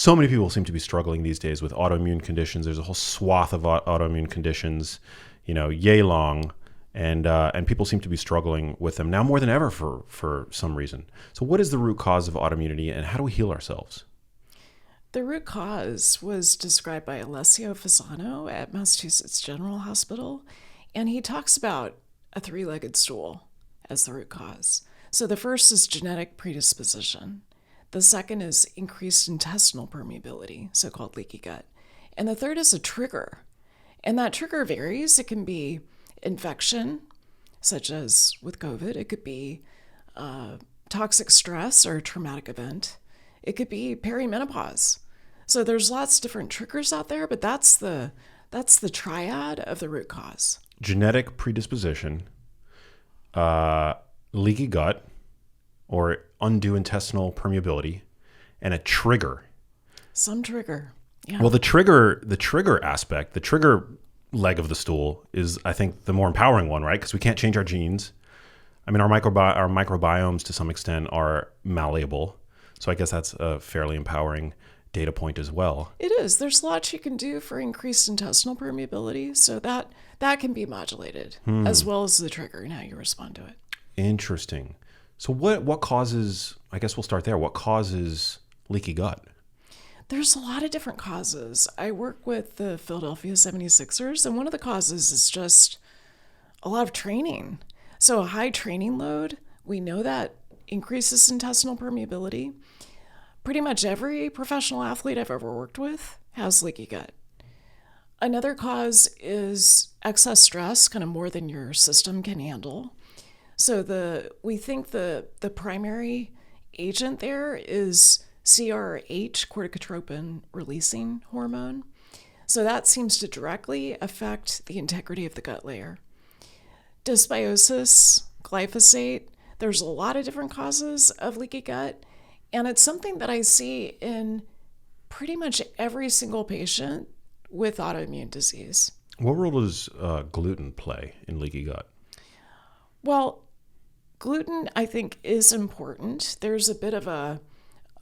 so many people seem to be struggling these days with autoimmune conditions. There's a whole swath of autoimmune conditions, yay long, and people seem to be struggling with them now more than ever for some reason. So what is the root cause of autoimmunity, and how do we heal ourselves? The root cause was described by Alessio Fasano at Massachusetts General Hospital, and he talks about a three-legged stool as the root cause. So the first is genetic predisposition. The second is increased intestinal permeability, so-called leaky gut. And the third is a trigger. And that trigger varies. It can be infection, such as with COVID. It could be toxic stress or a traumatic event. It could be perimenopause. So there's lots of different triggers out there, but that's the triad of the root cause. Genetic predisposition, leaky gut, or undue intestinal permeability, and a trigger. Some trigger. Yeah. Well, the trigger aspect, the trigger leg of the stool is, I think, the more empowering one, right? Because we can't change our genes. I mean, our microbiomes to some extent are malleable. So I guess that's a fairly empowering data point as well. It is. There's lots you can do for increased intestinal permeability, so that can be modulated, as well as the trigger and how you respond to it. Interesting. So what causes, I guess we'll start there, what causes leaky gut? There's a lot of different causes. I work with the Philadelphia 76ers, and one of the causes is just a lot of training. So a high training load, we know that increases intestinal permeability. Pretty much every professional athlete I've ever worked with has leaky gut. Another cause is excess stress, kind of more than your system can handle. So we think the primary agent there is CRH, corticotropin releasing hormone. So that seems to directly affect the integrity of the gut layer. Dysbiosis, glyphosate, there's a lot of different causes of leaky gut, and it's something that I see in pretty much every single patient with autoimmune disease. What role does gluten play in leaky gut? Well, gluten, I think, is important. There's a bit of a,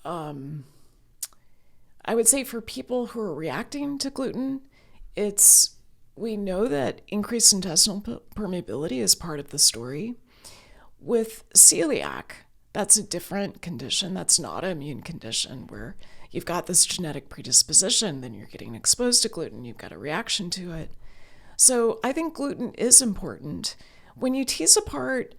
I would say for people who are reacting to gluten, we know that increased intestinal permeability is part of the story. With celiac, that's a different condition. That's not an immune condition where you've got this genetic predisposition, then you're getting exposed to gluten, you've got a reaction to it. So I think gluten is important. When you tease apart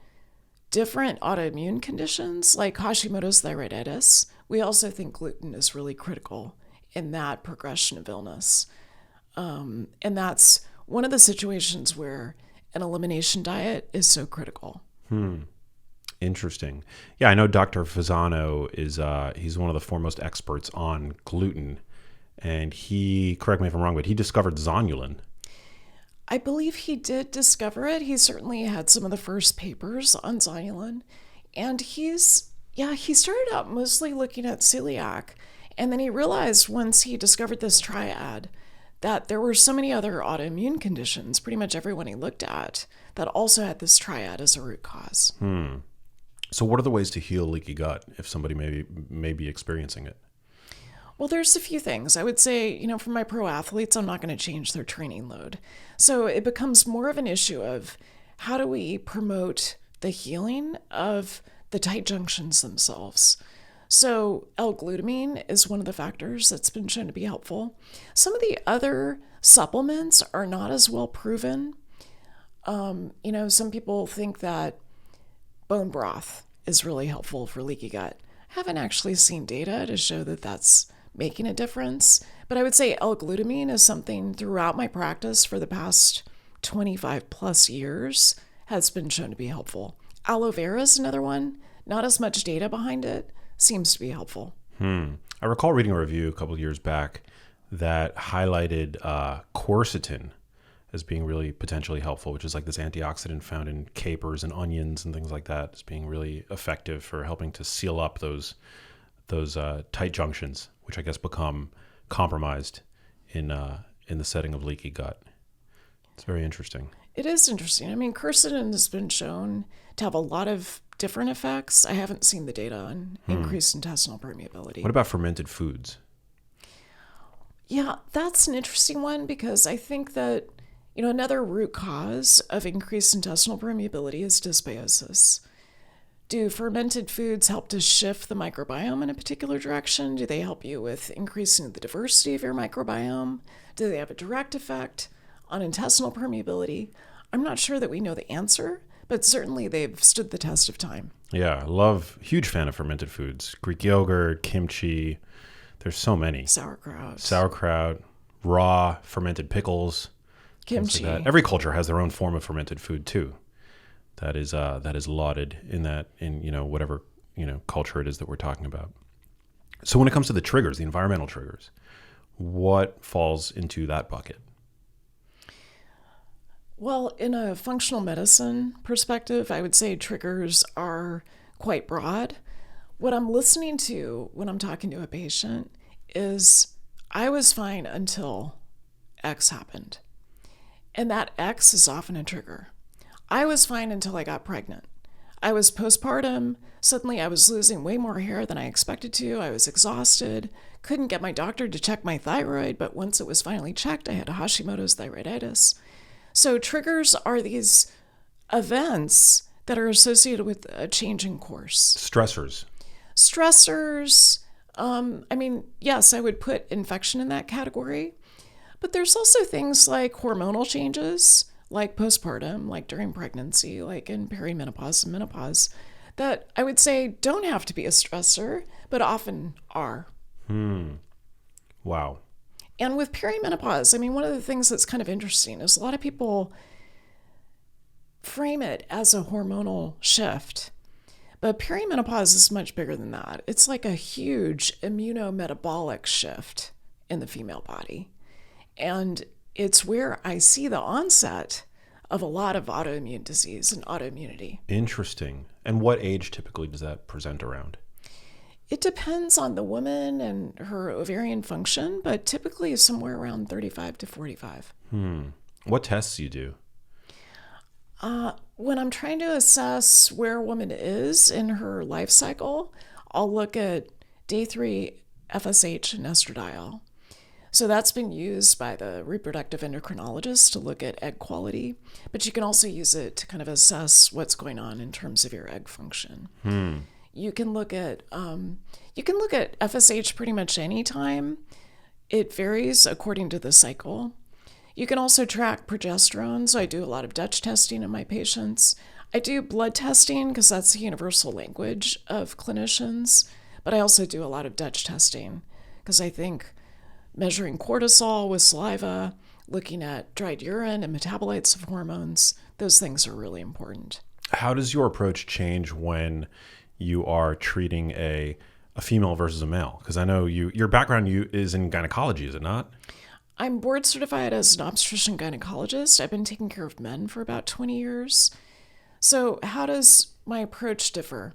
different autoimmune conditions like Hashimoto's thyroiditis, we also think gluten is really critical in that progression of illness. And that's one of the situations where an elimination diet is so critical. Interesting. Yeah, I know Dr. Fasano he's one of the foremost experts on gluten, and he, correct me if I'm wrong, but he discovered zonulin. I believe he did discover it. He certainly had some of the first papers on zonulin, and he started out mostly looking at celiac, and then he realized once he discovered this triad that there were so many other autoimmune conditions, pretty much everyone he looked at, that also had this triad as a root cause. So what are the ways to heal leaky gut if somebody may be experiencing it? Well, there's a few things. I would say, for my pro athletes, I'm not going to change their training load. So it becomes more of an issue of how do we promote the healing of the tight junctions themselves. So L-glutamine is one of the factors that's been shown to be helpful. Some of the other supplements are not as well proven. Some people think that bone broth is really helpful for leaky gut. I haven't actually seen data to show that that's making a difference, but I would say L-glutamine is something throughout my practice for the past 25 plus years has been shown to be helpful. Aloe vera is another one. Not as much data behind it, seems to be helpful. I recall reading a review a couple of years back that highlighted quercetin as being really potentially helpful, which is like this antioxidant found in capers and onions and things like that, as being really effective for helping to seal up those tight junctions, which I guess become compromised in the setting of leaky gut. It's very interesting. It is interesting. I mean, quercetin has been shown to have a lot of different effects. I haven't seen the data on increased intestinal permeability. What about fermented foods? Yeah, that's an interesting one because I think that, another root cause of increased intestinal permeability is dysbiosis. Do fermented foods help to shift the microbiome in a particular direction? Do they help you with increasing the diversity of your microbiome? Do they have a direct effect on intestinal permeability? I'm not sure that we know the answer, but certainly they've stood the test of time. Yeah, huge fan of fermented foods. Greek yogurt, kimchi. There's so many. Sauerkraut, raw fermented pickles. Kimchi. Like that. Every culture has their own form of fermented food too. That is lauded in whatever culture it is that we're talking about. So when it comes to the triggers, the environmental triggers, what falls into that bucket? Well, in a functional medicine perspective, I would say triggers are quite broad. What I'm listening to when I'm talking to a patient is, I was fine until X happened. And that X is often a trigger. I was fine until I got pregnant. I was postpartum. Suddenly I was losing way more hair than I expected to. I was exhausted. Couldn't get my doctor to check my thyroid, but once it was finally checked, I had Hashimoto's thyroiditis. So triggers are these events that are associated with a change in course. Stressors. Yes, I would put infection in that category. But there's also things like hormonal changes, like postpartum, like during pregnancy, like in perimenopause and menopause, that I would say don't have to be a stressor, but often are. Wow. And with perimenopause, one of the things that's kind of interesting is a lot of people frame it as a hormonal shift. But perimenopause is much bigger than that. It's like a huge immunometabolic shift in the female body. And it's where I see the onset of a lot of autoimmune disease and autoimmunity. Interesting. And what age typically does that present around? It depends on the woman and her ovarian function, but typically somewhere around 35 to 45. What tests do you do? When I'm trying to assess where a woman is in her life cycle, I'll look at day 3 FSH and estradiol. So that's been used by the reproductive endocrinologist to look at egg quality, but you can also use it to kind of assess what's going on in terms of your egg function. You can look at FSH pretty much any time. It varies according to the cycle. You can also track progesterone. So I do a lot of Dutch testing in my patients. I do blood testing because that's the universal language of clinicians, but I also do a lot of Dutch testing because I think measuring cortisol with saliva, looking at dried urine and metabolites of hormones, those things are really important. How does your approach change when you are treating a female versus a male? Because I know your background is in gynecology, is it not? I'm board certified as an obstetrician gynecologist. I've been taking care of men for about 20 years. So how does my approach differ?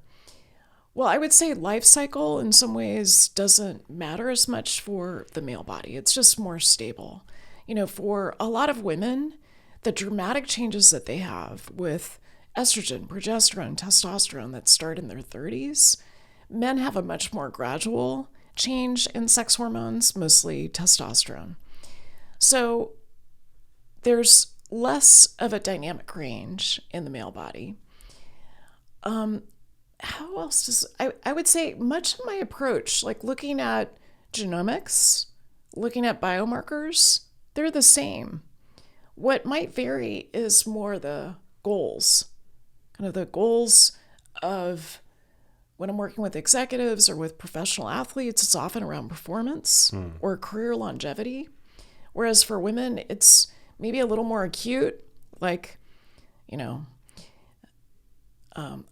Well, I would say life cycle in some ways doesn't matter as much for the male body. It's just more stable. For a lot of women, the dramatic changes that they have with estrogen, progesterone, testosterone that start in their 30s, men have a much more gradual change in sex hormones, mostly testosterone. So there's less of a dynamic range in the male body. How else does, I would say much of my approach, like looking at genomics, looking at biomarkers, they're the same. What might vary is more the goals, kind of the goals of when I'm working with executives or with professional athletes, it's often around performance or career longevity. Whereas for women, it's maybe a little more acute, like,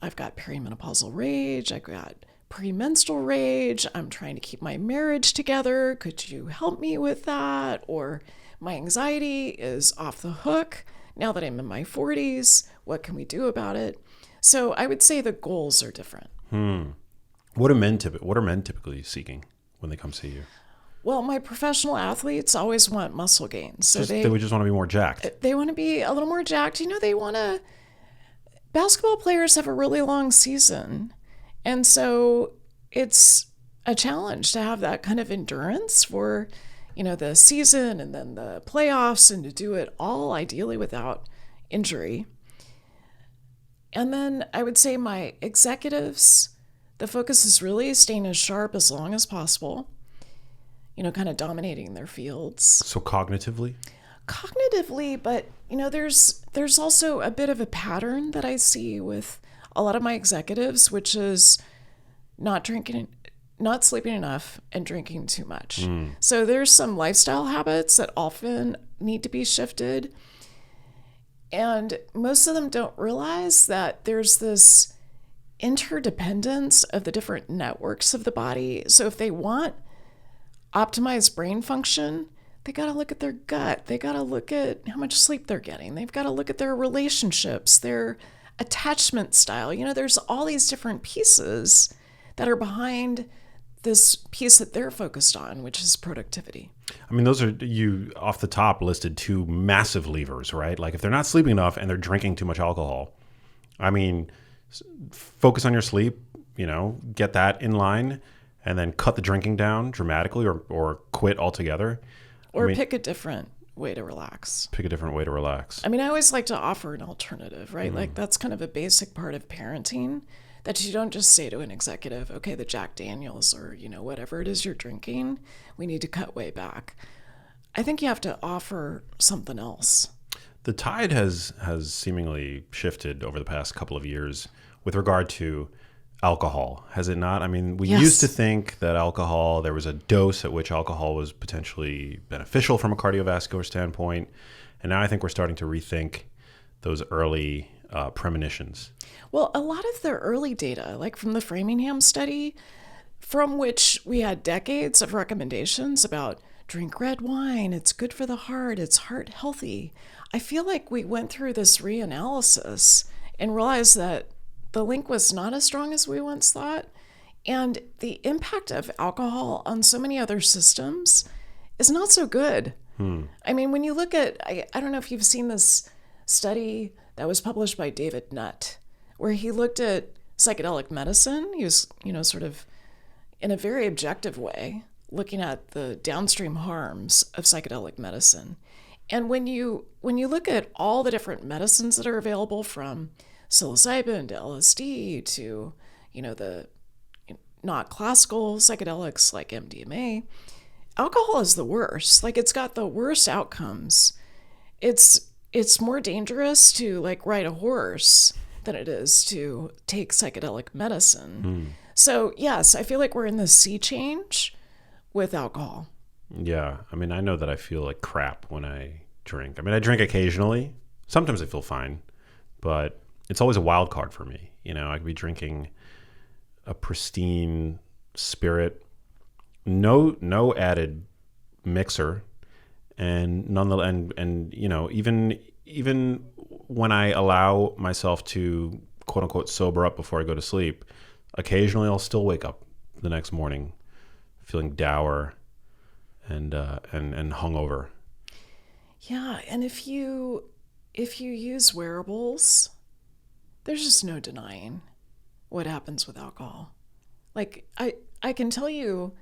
I've got perimenopausal rage, I've got premenstrual rage, I'm trying to keep my marriage together, could you help me with that? Or my anxiety is off the hook now that I'm in my 40s, what can we do about it? So I would say the goals are different. What are men typically seeking when they come see you? Well, my professional athletes always want muscle gain. So they would just want to be more jacked. They want to be a little more jacked. Basketball players have a really long season. And so it's a challenge to have that kind of endurance for, the season and then the playoffs, and to do it all ideally without injury. And then I would say my executives, the focus is really staying as sharp as long as possible, kind of dominating their fields. So cognitively? Cognitively, but, there's also a bit of a pattern that I see with a lot of my executives, which is not sleeping enough and drinking too much. So there's some lifestyle habits that often need to be shifted. And most of them don't realize that there's this interdependence of the different networks of the body. So if they want optimized brain function, they got to look at their gut. They got to look at how much sleep they're getting. They've got to look at their relationships, their attachment style. There's all these different pieces that are behind this piece that they're focused on, which is productivity. I mean, those are, you off the top listed two massive levers, right? Like if they're not sleeping enough and they're drinking too much alcohol, I mean, focus on your sleep, get that in line, and then cut the drinking down dramatically or quit altogether. Or pick a different way to relax. Pick a different way to relax. I mean, I always like to offer an alternative, right? Like that's kind of a basic part of parenting, that you don't just say to an executive, okay, the Jack Daniels or, whatever it is you're drinking, we need to cut way back. I think you have to offer something else. The tide has seemingly shifted over the past couple of years with regard to alcohol, has it not? I mean, we used to think that there was a dose at which alcohol was potentially beneficial from a cardiovascular standpoint. And now I think we're starting to rethink those early premonitions. Well, a lot of the early data, like from the Framingham study, from which we had decades of recommendations about drink red wine, it's good for the heart, it's heart healthy. I feel like we went through this reanalysis and realized that the link was not as strong as we once thought. And the impact of alcohol on so many other systems is not so good. I mean, when you look at, I don't know if you've seen this study that was published by David Nutt, where he looked at psychedelic medicine. He was, sort of in a very objective way, looking at the downstream harms of psychedelic medicine. And when you look at all the different medicines that are available, from psilocybin to LSD to, the not classical psychedelics like MDMA, alcohol is the worst. Like, it's got the worst outcomes. It's more dangerous to ride a horse than it is to take psychedelic medicine. So yes, I feel like we're in this sea change with alcohol. Yeah. I mean, I know that I feel like crap when I drink. I mean, I drink occasionally. Sometimes I feel fine, but it's always a wild card for me. I could be drinking a pristine spirit, no added mixer, and even when I allow myself to quote unquote sober up before I go to sleep, occasionally I'll still wake up the next morning feeling dour and hungover. Yeah, and if you use wearables, there's just no denying what happens with alcohol. Like, I can tell you,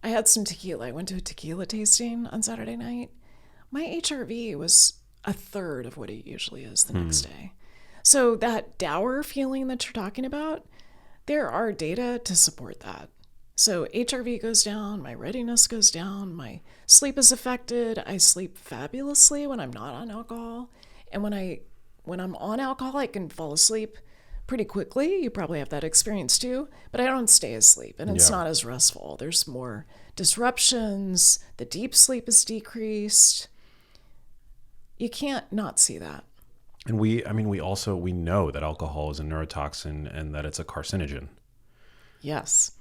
I had some tequila. I went to a tequila tasting on Saturday night. My HRV was a third of what it usually is the next day. So that dour feeling that you're talking about, there are data to support that. So HRV goes down, my readiness goes down, my sleep is affected. I sleep fabulously when I'm not on alcohol. And when I'm on alcohol, I can fall asleep pretty quickly. You probably have that experience too, but I don't stay asleep, and it's not as restful. There's more disruptions. The deep sleep is decreased. You can't not see that. And we know that alcohol is a neurotoxin and that it's a carcinogen. Yes.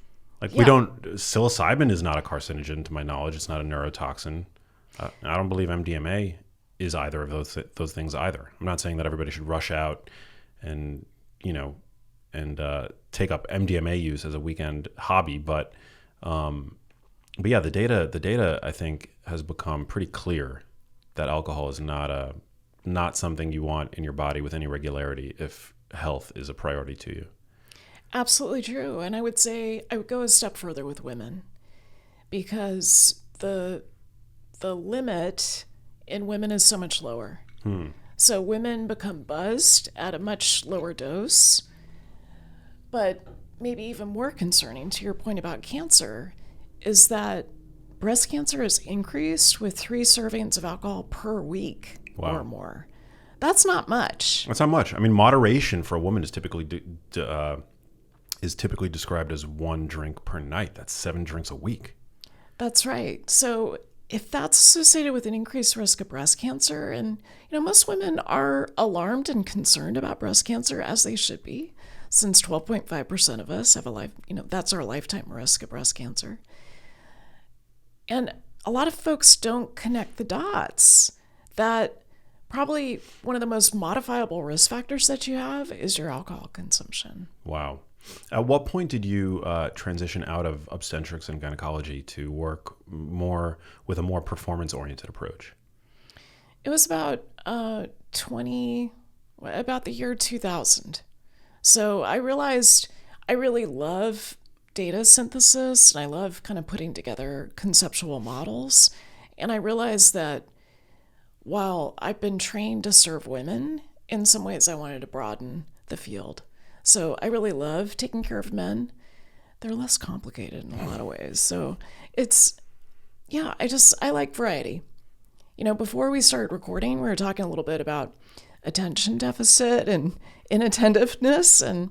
Psilocybin is not a carcinogen to my knowledge. It's not a neurotoxin. I don't believe MDMA is either of those things either. I'm not saying that everybody should rush out and take up MDMA use as a weekend hobby, but yeah, the data I think has become pretty clear that alcohol is not something you want in your body with any regularity if health is a priority to you. Absolutely true. And I would go a step further with women, because the the limit in women is so much lower. So women become buzzed at a much lower dose. But maybe even more concerning to your point about cancer is that breast cancer is increased with 3 servings of alcohol per week or more. That's not much. That's not much. I mean, moderation for a woman is typically described as 1 drink per night. That's 7 drinks a week. That's right. So if that's associated with an increased risk of breast cancer, and most women are alarmed and concerned about breast cancer, as they should be, since 12.5% of us have that's our lifetime risk of breast cancer. And a lot of folks don't connect the dots that probably one of the most modifiable risk factors that you have is your alcohol consumption. Wow. At what point did you transition out of obstetrics and gynecology to work more with a more performance-oriented approach? It was about about the year 2000. So I realized I really love data synthesis and I love kind of putting together conceptual models. And I realized that while I've been trained to serve women, in some ways I wanted to broaden the field. So I really love taking care of men. They're less complicated in a lot of ways. So I like variety. Before we started recording, we were talking a little bit about attention deficit and inattentiveness, and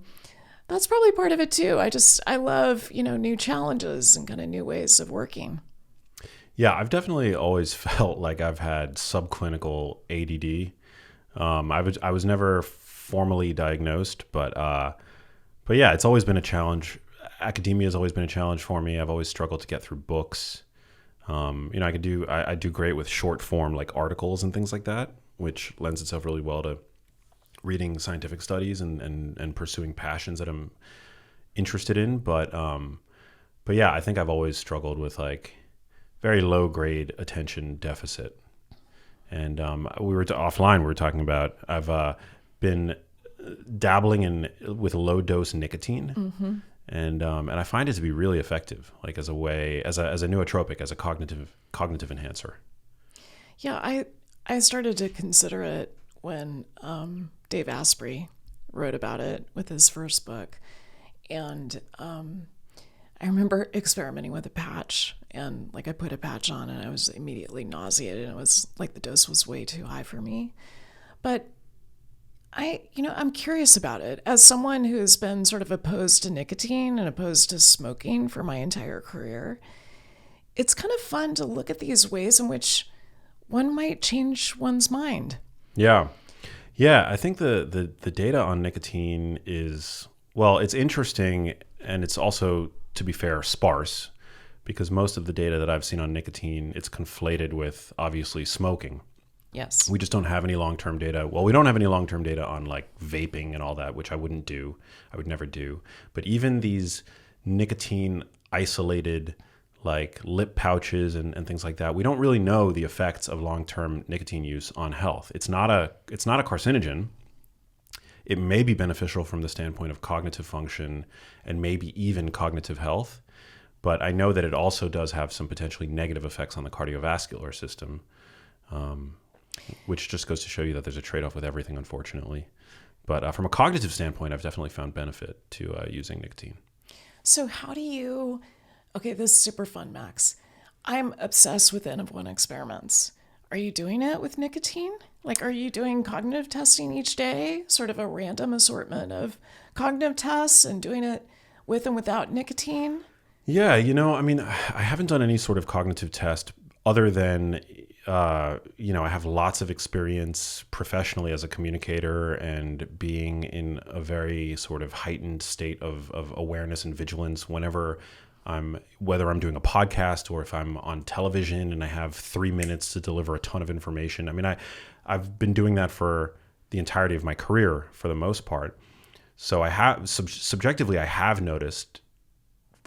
that's probably part of it too. I love, new challenges and kind of new ways of working. Yeah, I've definitely always felt like I've had subclinical ADD. I was never formally diagnosed, but yeah, it's always been a challenge. Academia has always been a challenge for me. I've always struggled to get through books. I do great with short form like articles and things like that, which lends itself really well to reading scientific studies and pursuing passions that I'm interested in. But yeah, I think I've always struggled with like very low grade attention deficit. And we were talking about I've been dabbling with low dose nicotine, and I find it to be really effective, like as a nootropic, as a cognitive enhancer. Yeah, I started to consider it when Dave Asprey wrote about it with his first book, and I remember experimenting with a patch, and like I put a patch on and I was immediately nauseated, and it was like the dose was way too high for me. But I'm curious about it. As someone who's been sort of opposed to nicotine and opposed to smoking for my entire career, it's kind of fun to look at these ways in which one might change one's mind. Yeah. Yeah, I think the data on nicotine is, well, it's interesting, and it's also, to be fair, sparse, because most of the data that I've seen on nicotine, it's conflated with obviously smoking. Yes. We just don't have any long-term data. Well, we don't have any long-term data on like vaping and all that, which I wouldn't do. I would never do. But even these nicotine isolated like lip pouches and things like that, we don't really know the effects of long-term nicotine use on health. It's not a carcinogen. It may be beneficial from the standpoint of cognitive function and maybe even cognitive health. But I know that it also does have some potentially negative effects on the cardiovascular system, which just goes to show you that there's a trade-off with everything, unfortunately. But from a cognitive standpoint, I've definitely found benefit to using nicotine. So how do you... Okay, this is super fun, Max. I'm obsessed with N of 1 experiments. Are you doing it with nicotine? Like, are you doing cognitive testing each day? Sort of a random assortment of cognitive tests and doing it with and without nicotine? Yeah, I haven't done any sort of cognitive test other than, I have lots of experience professionally as a communicator and being in a very sort of heightened state of awareness and vigilance whenever whether I'm doing a podcast or if I'm on television and I have 3 minutes to deliver a ton of information. I mean, I've been doing that for the entirety of my career for the most part. So I have subjectively, I have noticed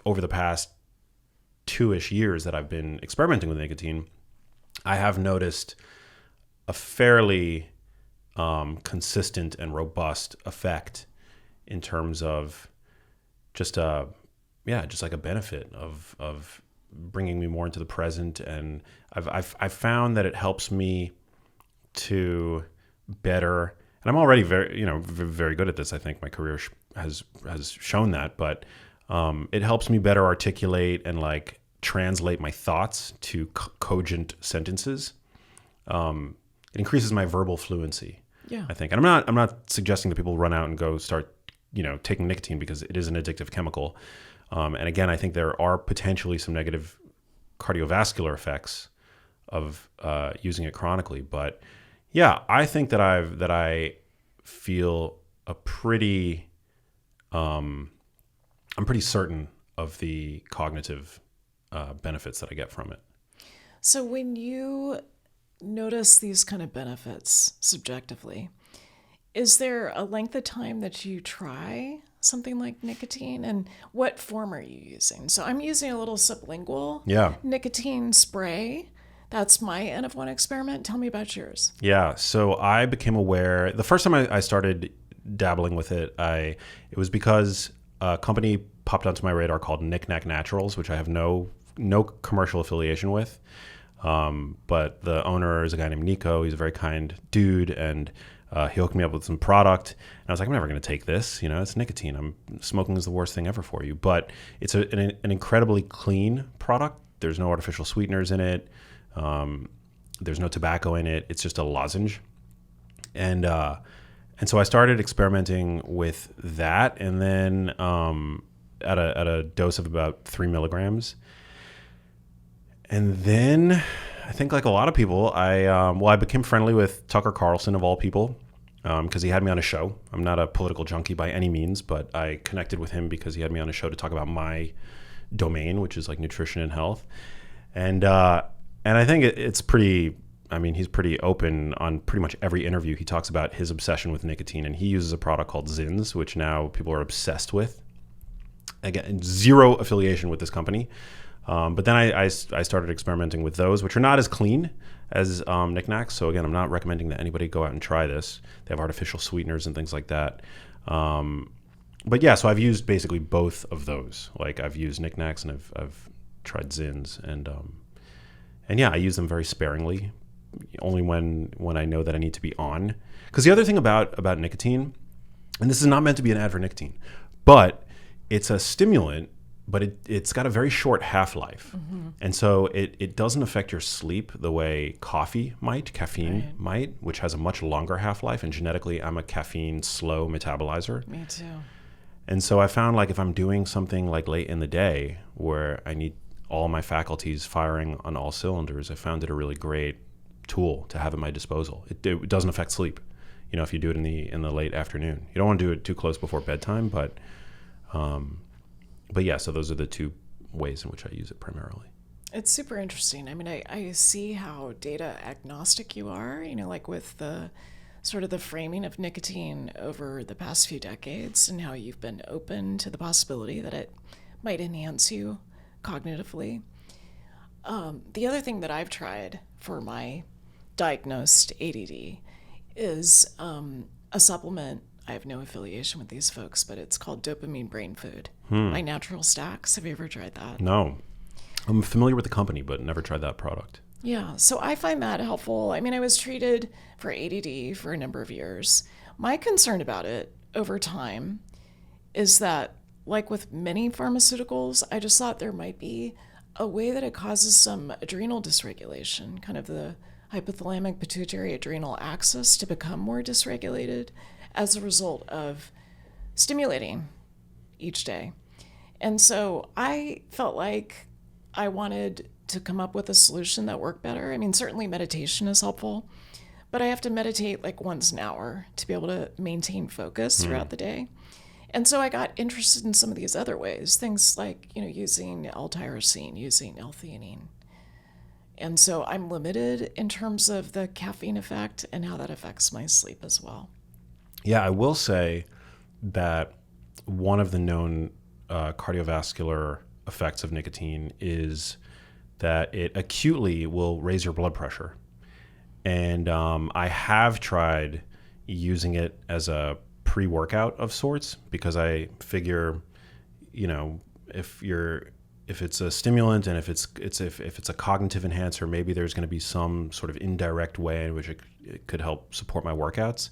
over the past 2-ish years that I've been experimenting with nicotine, I have noticed a fairly consistent and robust effect in terms of just like a benefit of bringing me more into the present. And I've found that it helps me to better, and I'm already very good at this. I think my career has shown that, but it helps me better articulate and like translate my thoughts to cogent sentences. It increases my verbal fluency. Yeah. I think. And I'm not suggesting that people run out and go start, taking nicotine, because it is an addictive chemical. And again, I think there are potentially some negative cardiovascular effects of using it chronically. But yeah, I think that I feel I'm pretty certain of the cognitive benefits that I get from it. So when you notice these kind of benefits subjectively, is there a length of time that you try something like nicotine, and what form are you using? So I'm using a little sublingual nicotine spray. That's my N of 1 experiment. Tell me about yours. Yeah, so I became aware, the first time I started dabbling with it, it was because a company popped onto my radar called Knick Knack Naturals, which I have no commercial affiliation with. But the owner is a guy named Nico. He's a very kind dude, and he hooked me up with some product. And I was like, I'm never going to take this. It's nicotine. Smoking is the worst thing ever for you. But it's an incredibly clean product. There's no artificial sweeteners in it. There's no tobacco in it. It's just a lozenge. And so I started experimenting with that, and then at a dose of about 3 milligrams. And then I think, like a lot of people, I became friendly with Tucker Carlson, of all people, because he had me on a show. I'm not a political junkie by any means, but I connected with him because he had me on a show to talk about my domain, which is like nutrition and health. And I think it's pretty, he's pretty open on pretty much every interview. He talks about his obsession with nicotine, and he uses a product called Zins, which now people are obsessed with. Again, zero affiliation with this company. But then I started experimenting with those, which are not as clean as Knick Knacks. So again, I'm not recommending that anybody go out and try this. They have artificial sweeteners and things like that. But yeah, so I've used basically both of those. Like I've used Knick Knacks and I've tried Zins, and yeah, I use them very sparingly, only when I know that I need to be on. Because the other thing about nicotine, and this is not meant to be an ad for nicotine, but it's a stimulant, but it's got a very short half-life. Mm-hmm. And so it doesn't affect your sleep the way caffeine might, which has a much longer half-life. And genetically, I'm a caffeine slow metabolizer. Me too. And so I found, like, if I'm doing something like late in the day where I need all my faculties firing on all cylinders, I found it a really great tool to have at my disposal. It doesn't affect sleep, if you do it in the late afternoon. You don't want to do it too close before bedtime, but yeah, so those are the two ways in which I use it primarily. It's super interesting. I see how data agnostic you are, like with the sort of the framing of nicotine over the past few decades, and how you've been open to the possibility that it might enhance you cognitively. The other thing that I've tried for my diagnosed ADD is a supplement. I have no affiliation with these folks, but it's called Dopamine Brain Food by Natural Stacks. Have you ever tried that? No. I'm familiar with the company, but never tried that product. Yeah, so I find that helpful. I was treated for ADD for a number of years. My concern about it over time is that, like with many pharmaceuticals, I just thought there might be a way that it causes some adrenal dysregulation, kind of the hypothalamic pituitary adrenal axis to become more dysregulated as a result of stimulating each day. And so I felt like I wanted to come up with a solution that worked better. Certainly meditation is helpful, but I have to meditate like once an hour to be able to maintain focus throughout the day. And so I got interested in some of these other ways, things like, using L-tyrosine, using L-theanine. And so I'm limited in terms of the caffeine effect and how that affects my sleep as well. Yeah, I will say that one of the known cardiovascular effects of nicotine is that it acutely will raise your blood pressure. And I have tried using it as a pre-workout of sorts, because I figure, if it's a stimulant and if it's a cognitive enhancer, maybe there's going to be some sort of indirect way in which it could help support my workouts.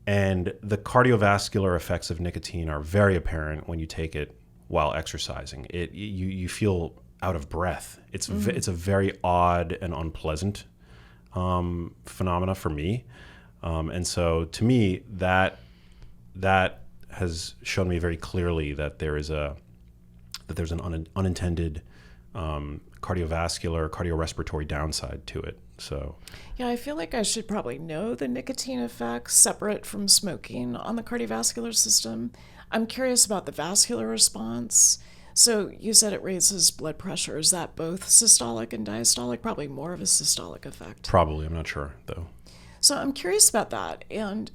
And the cardiovascular effects of nicotine are very apparent when you take it while exercising. You feel out of breath. It's a very odd and unpleasant phenomena for me. And so to me, that has shown me very clearly that there's an unintended cardiorespiratory downside to it. So yeah, I feel like I should probably know the nicotine effects separate from smoking on the cardiovascular system. I'm curious about the vascular response. So you said it raises blood pressure. Is that both systolic and diastolic? Probably more of a systolic effect. Probably. I'm not sure, though. So I'm curious about that. And,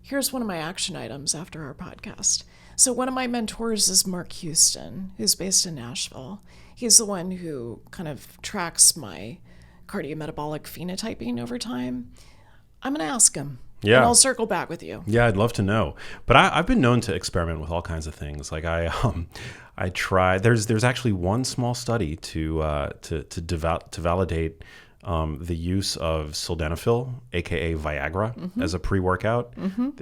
here's one of my action items after our podcast. So one of my mentors is Mark Houston, who's based in Nashville. He's the one who kind of tracks my cardiometabolic phenotyping over time. I'm going to ask him. Yeah. And I'll circle back with you. Yeah, I'd love to know. But I've been known to experiment with all kinds of things. Like I try. There's actually one small study to validate the use of sildenafil, aka Viagra, as a pre-workout.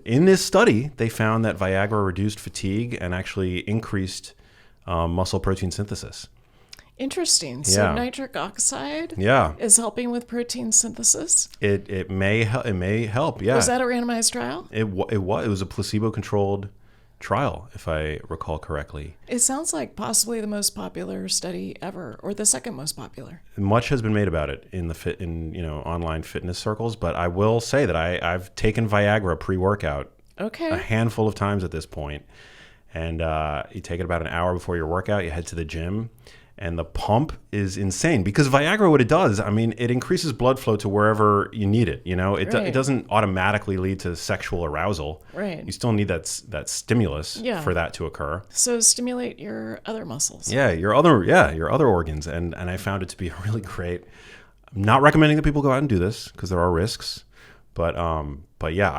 In this study, they found that Viagra reduced fatigue and actually increased muscle protein synthesis. Interesting. So Yeah. nitric oxide Yeah, is helping with protein synthesis. it may help. Yeah, Was that a randomized trial? it was a placebo-controlled trial, if I recall correctly. It sounds like possibly the most popular study ever, or the second most popular. Much has been made about it in online fitness circles, but I will say that I've taken Viagra pre-workout a Okay. handful of times at this point, and you take it about an hour before your workout. You head to the gym, and the pump is insane because Viagra, what it does, I mean, it increases blood flow to wherever you need it. It Right. doesn't automatically lead to sexual arousal. Right. You still need that stimulus Yeah. for that to occur. So stimulate your other muscles. Yeah, your other organs, and I found it to be really great. I'm not recommending that people go out and do this because there are risks, but yeah,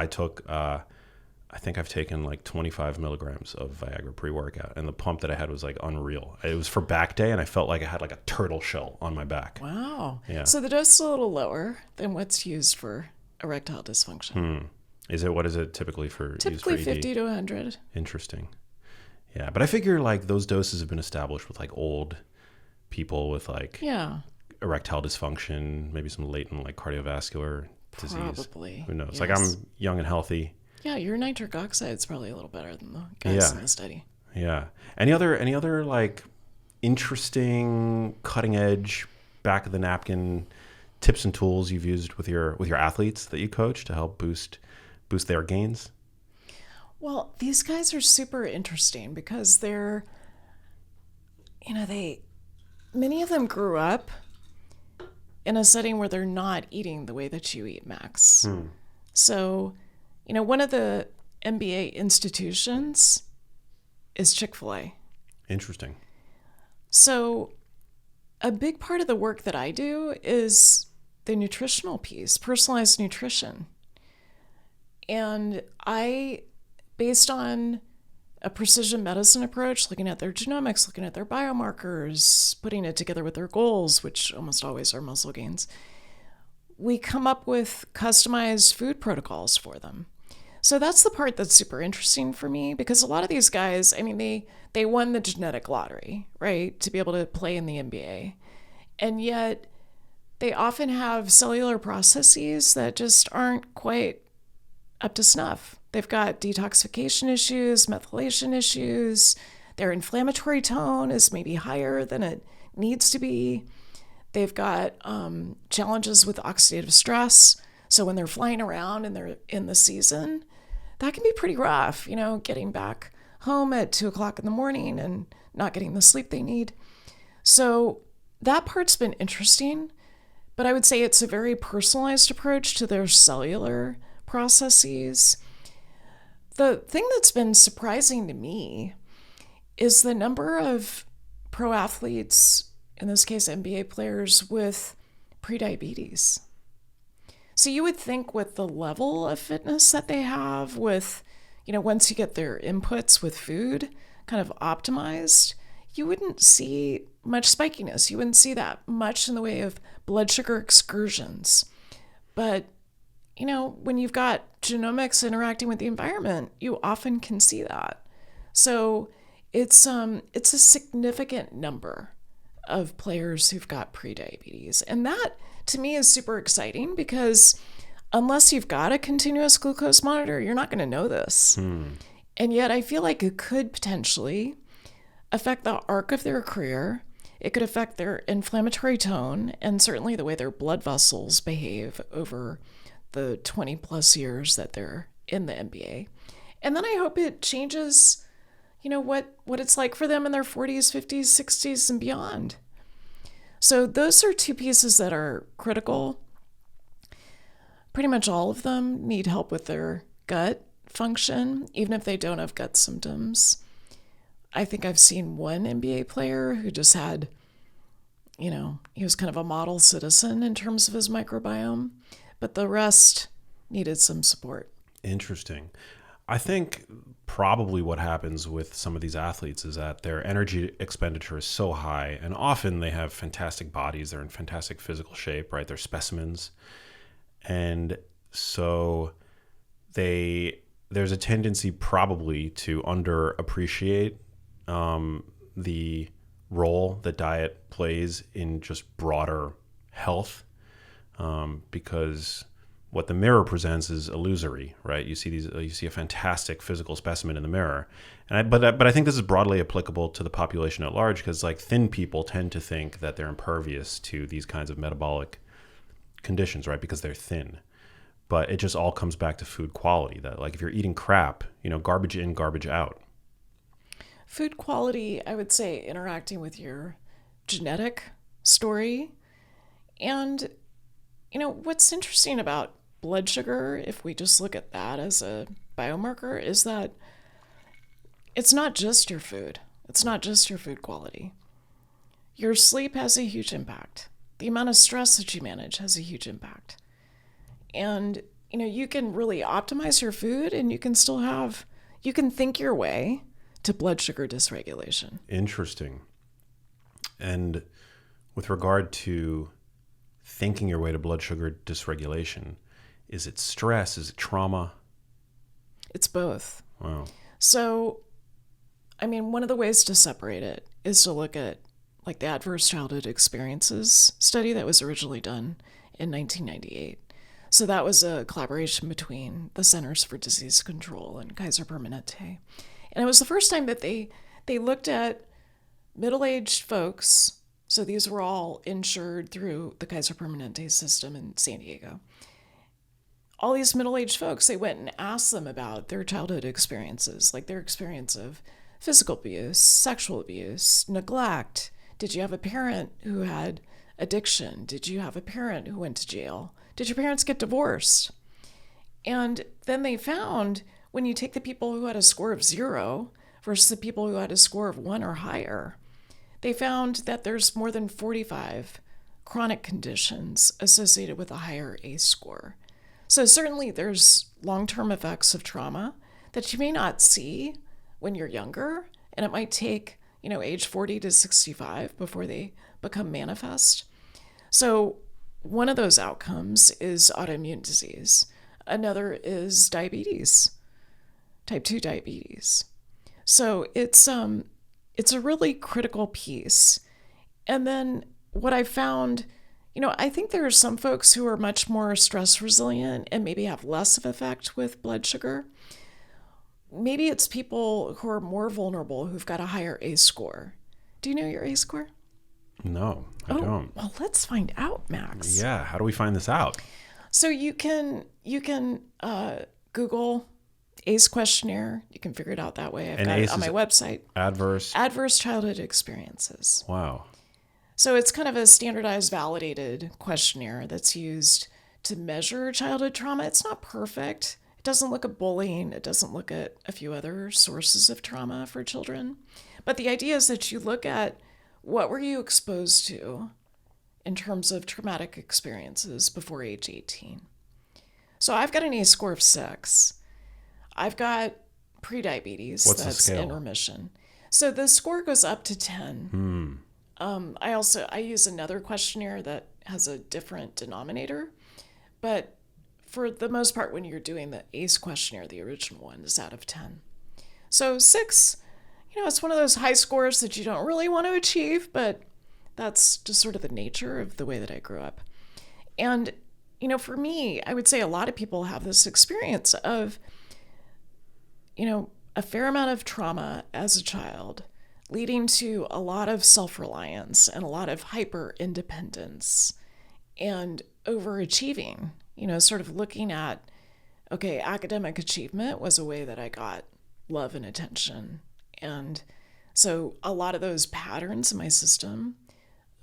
I think I've taken like 25 milligrams of Viagra pre-workout, and the pump that I had was like unreal. It was for back day, and I felt like I had like a turtle shell on my back. Wow. Yeah. So the dose is a little lower than what's used for erectile dysfunction. What is it typically for? Typically used for ED? 50 to 100. Interesting. Yeah, but I figure like those doses have been established with like old people with like Yeah. erectile dysfunction, maybe some latent like cardiovascular disease. Probably. Who knows? Yes. Like I'm young and healthy. Yeah, your nitric oxide is probably a little better than the guys Yeah. in the study. Yeah. Any other like interesting, cutting edge, back of the napkin tips and tools you've used with your athletes that you coach to help boost their gains? Well, these guys are super interesting because they're, many of them grew up in a setting where they're not eating the way that you eat, Max. So, one of the MBA institutions is Chick-fil-A. Interesting. So a big part of the work that I do is the nutritional piece, personalized nutrition. And based on a precision medicine approach, looking at their genomics, looking at their biomarkers, putting it together with their goals, which almost always are muscle gains, we come up with customized food protocols for them. So that's the part that's super interesting for me because a lot of these guys, they won the genetic lottery, right, to be able to play in the NBA. And yet they often have cellular processes that just aren't quite up to snuff. They've got detoxification issues, methylation issues. Their inflammatory tone is maybe higher than it needs to be. They've got challenges with oxidative stress. So when they're flying around and they're in the season, that can be pretty rough, getting back home at 2:00 in the morning and not getting the sleep they need. So that part's been interesting, but I would say it's a very personalized approach to their cellular processes. The thing that's been surprising to me is the number of pro athletes, in this case NBA players, with prediabetes. So you would think with the level of fitness that they have, with, once you get their inputs with food kind of optimized, you wouldn't see much spikiness. You wouldn't see that much in the way of blood sugar excursions. But, when you've got genomics interacting with the environment, you often can see that. So it's a significant number of players who've got prediabetes. And that, to me, is super exciting because unless you've got a continuous glucose monitor, you're not going to know this. And yet I feel like it could potentially affect the arc of their career. It could affect their inflammatory tone and certainly the way their blood vessels behave over the 20 plus years that they're in the MBA. And then I hope it changes, what it's like for them in their 40s, 50s, 60s, and beyond. So those are two pieces that are critical. Pretty much all of them need help with their gut function, even if they don't have gut symptoms. I think I've seen one NBA player who just had, he was kind of a model citizen in terms of his microbiome, but the rest needed some support. Interesting. I think probably what happens with some of these athletes is that their energy expenditure is so high, and often they have fantastic bodies. They're in fantastic physical shape, right? They're specimens. And so there's a tendency probably to underappreciate the role that diet plays in just broader health, because what the mirror presents is illusory, right? You see a fantastic physical specimen in the mirror, but I think this is broadly applicable to the population at large, because like thin people tend to think that they're impervious to these kinds of metabolic conditions, right? Because they're thin. But it just all comes back to food quality. That like if you're eating crap, garbage in, garbage out. Food quality, I would say, interacting with your genetic story. And, what's interesting about blood sugar, if we just look at that as a biomarker, is that it's not just your food. It's not just your food quality. Your sleep has a huge impact. The amount of stress that you manage has a huge impact. And, you can really optimize your food and you can think your way to blood sugar dysregulation. Interesting. And with regard to thinking your way to blood sugar dysregulation, is it stress? Is it trauma? It's both. Wow. So, one of the ways to separate it is to look at like the adverse childhood experiences study that was originally done in 1998. So that was a collaboration between the Centers for Disease Control and Kaiser Permanente. And it was the first time that they looked at middle-aged folks. So these were all insured through the Kaiser Permanente system in San Diego. All these middle-aged folks, they went and asked them about their childhood experiences, like their experience of physical abuse, sexual abuse, neglect. Did you have a parent who had addiction? Did you have a parent who went to jail? Did your parents get divorced? And then they found when you take the people who had a score of 0 versus the people who had a score of 1 or higher, they found that there's more than 45 chronic conditions associated with a higher ACE score. So certainly there's long-term effects of trauma that you may not see when you're younger, and it might take, age 40 to 65 before they become manifest. So one of those outcomes is autoimmune disease. Another is diabetes, type 2 diabetes. So it's a really critical piece. And then what I found, I think there are some folks who are much more stress resilient and maybe have less of effect with blood sugar. Maybe it's people who are more vulnerable who've got a higher ACE score. Do you know your ACE score? No, I don't. Well, let's find out, Max. Yeah, how do we find this out? So you can Google ACE questionnaire. You can figure it out that way. I've got it on my website. Adverse childhood experiences. Wow. So it's kind of a standardized, validated questionnaire that's used to measure childhood trauma. It's not perfect. It doesn't look at bullying. It doesn't look at a few other sources of trauma for children. But the idea is that you look at what were you exposed to in terms of traumatic experiences before age 18. So I've got an ACE score of 6. I've got prediabetes. What's that's the scale? In remission. So the score goes up to 10. I use another questionnaire that has a different denominator, but for the most part, when you're doing the ACE questionnaire, the original one is out of 10. So 6, it's one of those high scores that you don't really want to achieve, but that's just sort of the nature of the way that I grew up. And, for me, I would say a lot of people have this experience of, a fair amount of trauma as a child, leading to a lot of self-reliance and a lot of hyper-independence and overachieving, sort of looking at, okay, academic achievement was a way that I got love and attention. And so a lot of those patterns in my system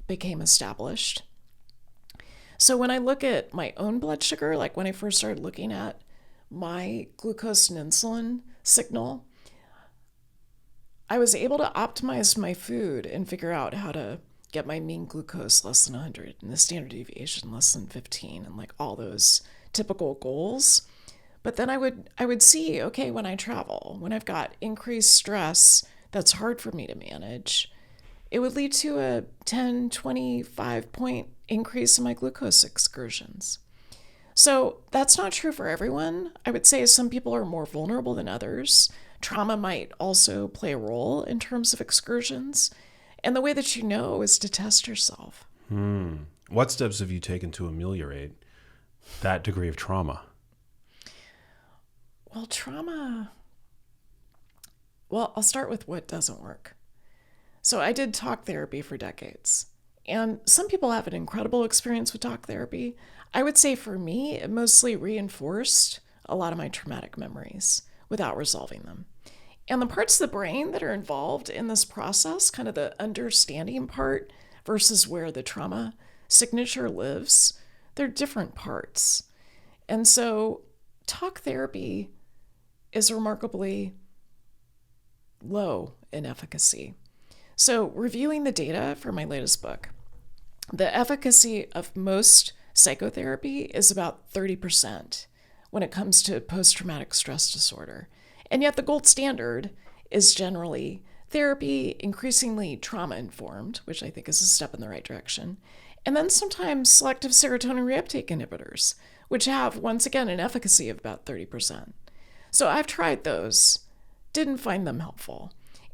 became established. So when I look at my own blood sugar, like when I first started looking at my glucose and insulin signal, I was able to optimize my food and figure out how to get my mean glucose less than 100 and the standard deviation less than 15 and like all those typical goals. But then I would see, okay, when I travel, when I've got increased stress that's hard for me to manage, it would lead to a 10, 25 point increase in my glucose excursions. So that's not true for everyone. I would say some people are more vulnerable than others. Trauma might also play a role in terms of excursions. And the way that you know is to test yourself. What steps have you taken to ameliorate that degree of trauma? Well, I'll start with what doesn't work. So I did talk therapy for decades. And some people have an incredible experience with talk therapy. I would say for me, it mostly reinforced a lot of my traumatic memories without resolving them. And the parts of the brain that are involved in this process, kind of the understanding part versus where the trauma signature lives, they're different parts. And so talk therapy is remarkably low in efficacy. So reviewing the data for my latest book, the efficacy of most psychotherapy is about 30% when it comes to post-traumatic stress disorder. And yet the gold standard is generally therapy, increasingly trauma-informed, which I think is a step in the right direction, and then sometimes selective serotonin reuptake inhibitors, which have, once again, an efficacy of about 30%. So I've tried those, didn't find them helpful.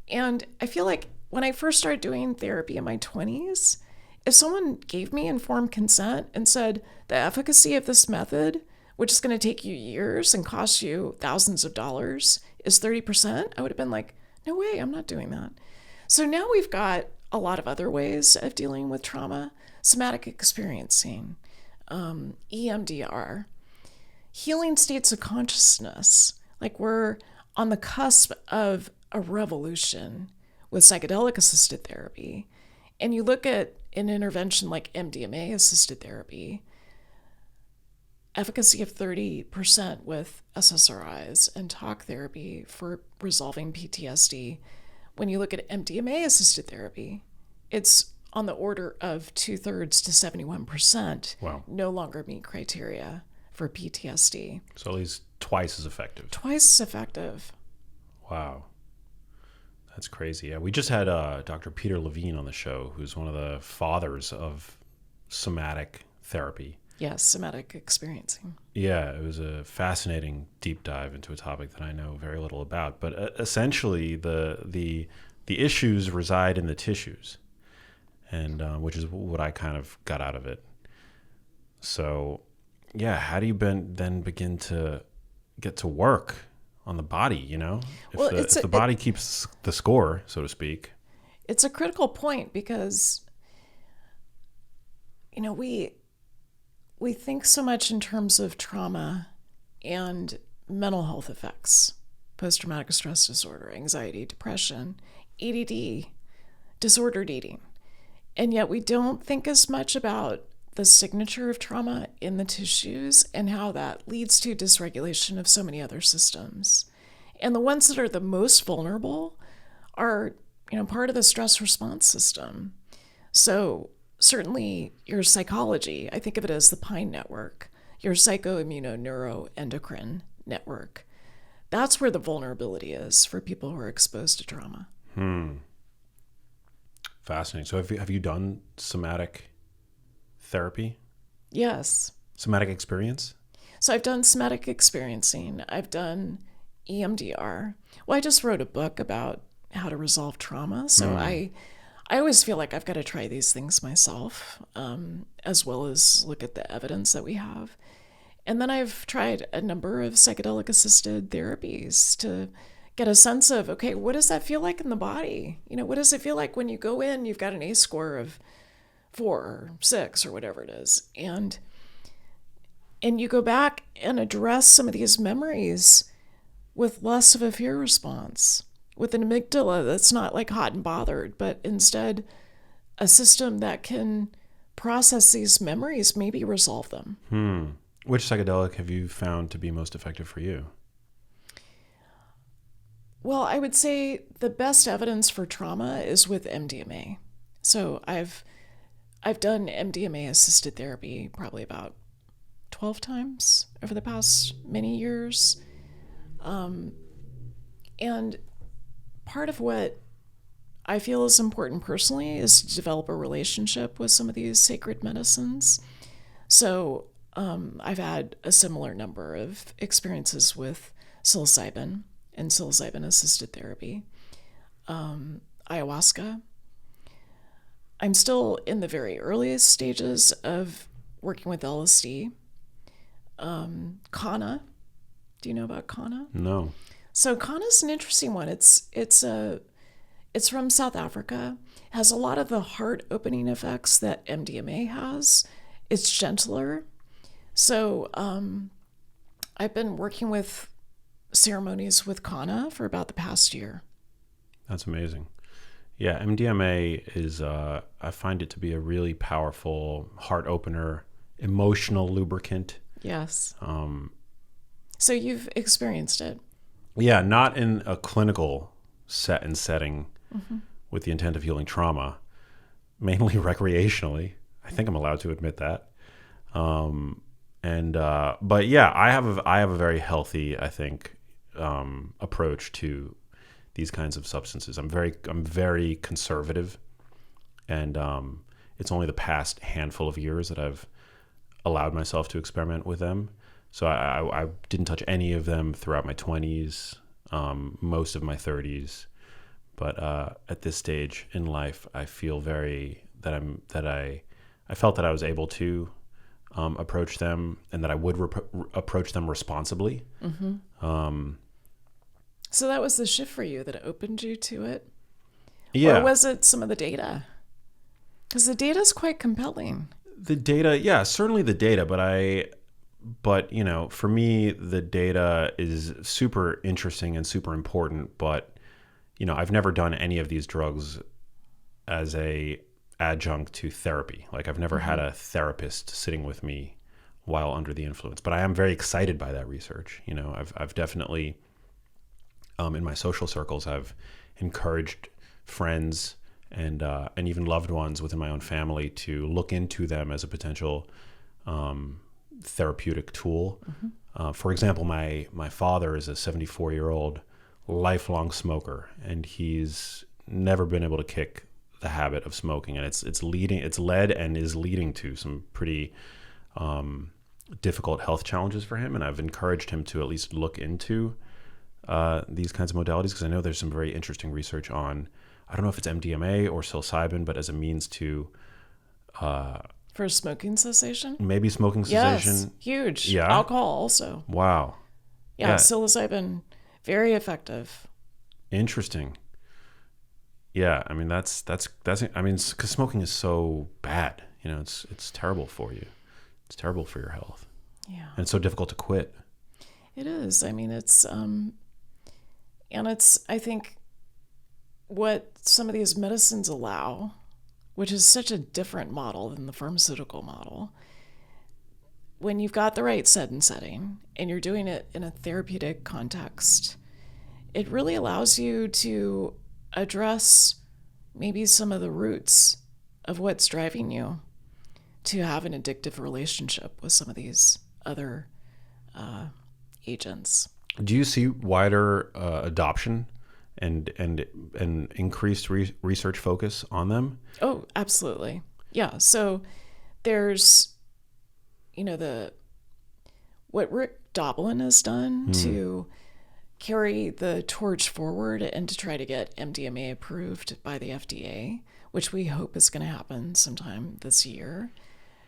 And I feel like when I first started doing therapy in my 20s, if someone gave me informed consent and said the efficacy of this method, which is going to take you years and cost you thousands of dollars, is 30%, I would have been like, no way, I'm not doing that. So now we've got a lot of other ways of dealing with trauma: somatic experiencing, EMDR, healing states of consciousness. Like we're on the cusp of a revolution with psychedelic assisted therapy. And you look at an intervention like MDMA assisted therapy, efficacy of 30% with SSRIs, and talk therapy for resolving PTSD. When you look at MDMA assisted therapy, it's on the order of 2/3 to 71%. Wow. No longer meet criteria for PTSD. So at least twice as effective. Twice as effective. Wow. That's crazy. Yeah, we just had Dr. Peter Levine on the show, who's one of the fathers of somatic therapy. Yes, somatic experiencing. Yeah, it was a fascinating deep dive into a topic that I know very little about. But essentially, the issues reside in the tissues, and which is what I kind of got out of it. So, yeah, how do you then begin to get to work on the body? If the body keeps the score, so to speak. It's a critical point because, we think so much in terms of trauma and mental health effects, post-traumatic stress disorder, anxiety, depression, ADD, disordered eating. And yet we don't think as much about the signature of trauma in the tissues and how that leads to dysregulation of so many other systems. And the ones that are the most vulnerable are, part of the stress response system. So certainly your psychology, I think of it as the PINE network, your psychoimmunoneuroendocrine network. That's where the vulnerability is for people who are exposed to trauma. Fascinating. So have you done somatic therapy? Yes. Somatic experience? So I've done somatic experiencing. I've done EMDR. Well, I just wrote a book about how to resolve trauma. So I always feel like I've got to try these things myself, as well as look at the evidence that we have. And then I've tried a number of psychedelic assisted therapies to get a sense of, okay, what does that feel like in the body? You know, what does it feel like when you go in, you've got an ACE score of 4 or 6 or whatever it is. And you go back and address some of these memories with less of a fear response, with an amygdala that's not like hot and bothered, but instead a system that can process these memories, maybe resolve them. Which psychedelic have you found to be most effective for you? Well, I would say the best evidence for trauma is with MDMA. So I've done MDMA assisted therapy probably about 12 times over the past many years. And part of what I feel is important personally is to develop a relationship with some of these sacred medicines. So I've had a similar number of experiences with psilocybin and psilocybin assisted therapy, ayahuasca. I'm still in the very earliest stages of working with LSD. Kana. Do you know about Kana? No. So Kana's an interesting one. It's from South Africa. It has a lot of the heart opening effects that MDMA has. It's gentler. So I've been working with ceremonies with Kana for about the past year. That's amazing. Yeah, MDMA is, I find it to be a really powerful heart opener, emotional lubricant. Yes. So you've experienced it. Yeah, not in a clinical setting with the intent of healing trauma, mainly recreationally. I think I'm allowed to admit that. But yeah, I have a very healthy, I think, approach to these kinds of substances. I'm very conservative, and it's only the past handful of years that I've allowed myself to experiment with them. So I didn't touch any of them throughout my 20s, most of my 30s. But at this stage in life, I feel I felt that I was able to approach them, and that I would approach them responsibly. So that was the shift for you that opened you to it? Yeah. Or was it some of the data? Because the data is quite compelling. The data, yeah, certainly the data, but you know, for me, the data is super interesting and super important, but you know, I've never done any of these drugs as a adjunct to therapy. Like I've never had a therapist sitting with me while under the influence, but I am very excited by that research. You know, I've definitely, in my social circles, I've encouraged friends and even loved ones within my own family to look into them as a potential therapeutic tool. For example, my father is a 74-year-old lifelong smoker, and he's never been able to kick the habit of smoking, and it's led and is leading to some pretty difficult health challenges for him. And I've encouraged him to at least look into these kinds of modalities, because I know there's some very interesting research on, I don't know if it's MDMA or psilocybin, but as a means to For smoking cessation? maybe smoking cessation. Yes, huge. Yeah. Alcohol also. Wow. Yeah, psilocybin, very effective. Interesting. Yeah, I mean that's I mean, because smoking is so bad. You know, it's terrible for you. It's terrible for your health. Yeah. And it's so difficult to quit. It is. I mean, it's and it's, I think, what some of these medicines allow, which is such a different model than the pharmaceutical model. When you've got the right set and setting and you're doing it in a therapeutic context, it really allows you to address maybe some of the roots of what's driving you to have an addictive relationship with some of these other agents. Do you see wider adoption and increased research focus on them? Oh, absolutely. Yeah. So there's, what Rick Doblin has done to carry the torch forward and to try to get MDMA approved by the FDA, which we hope is going to happen sometime this year.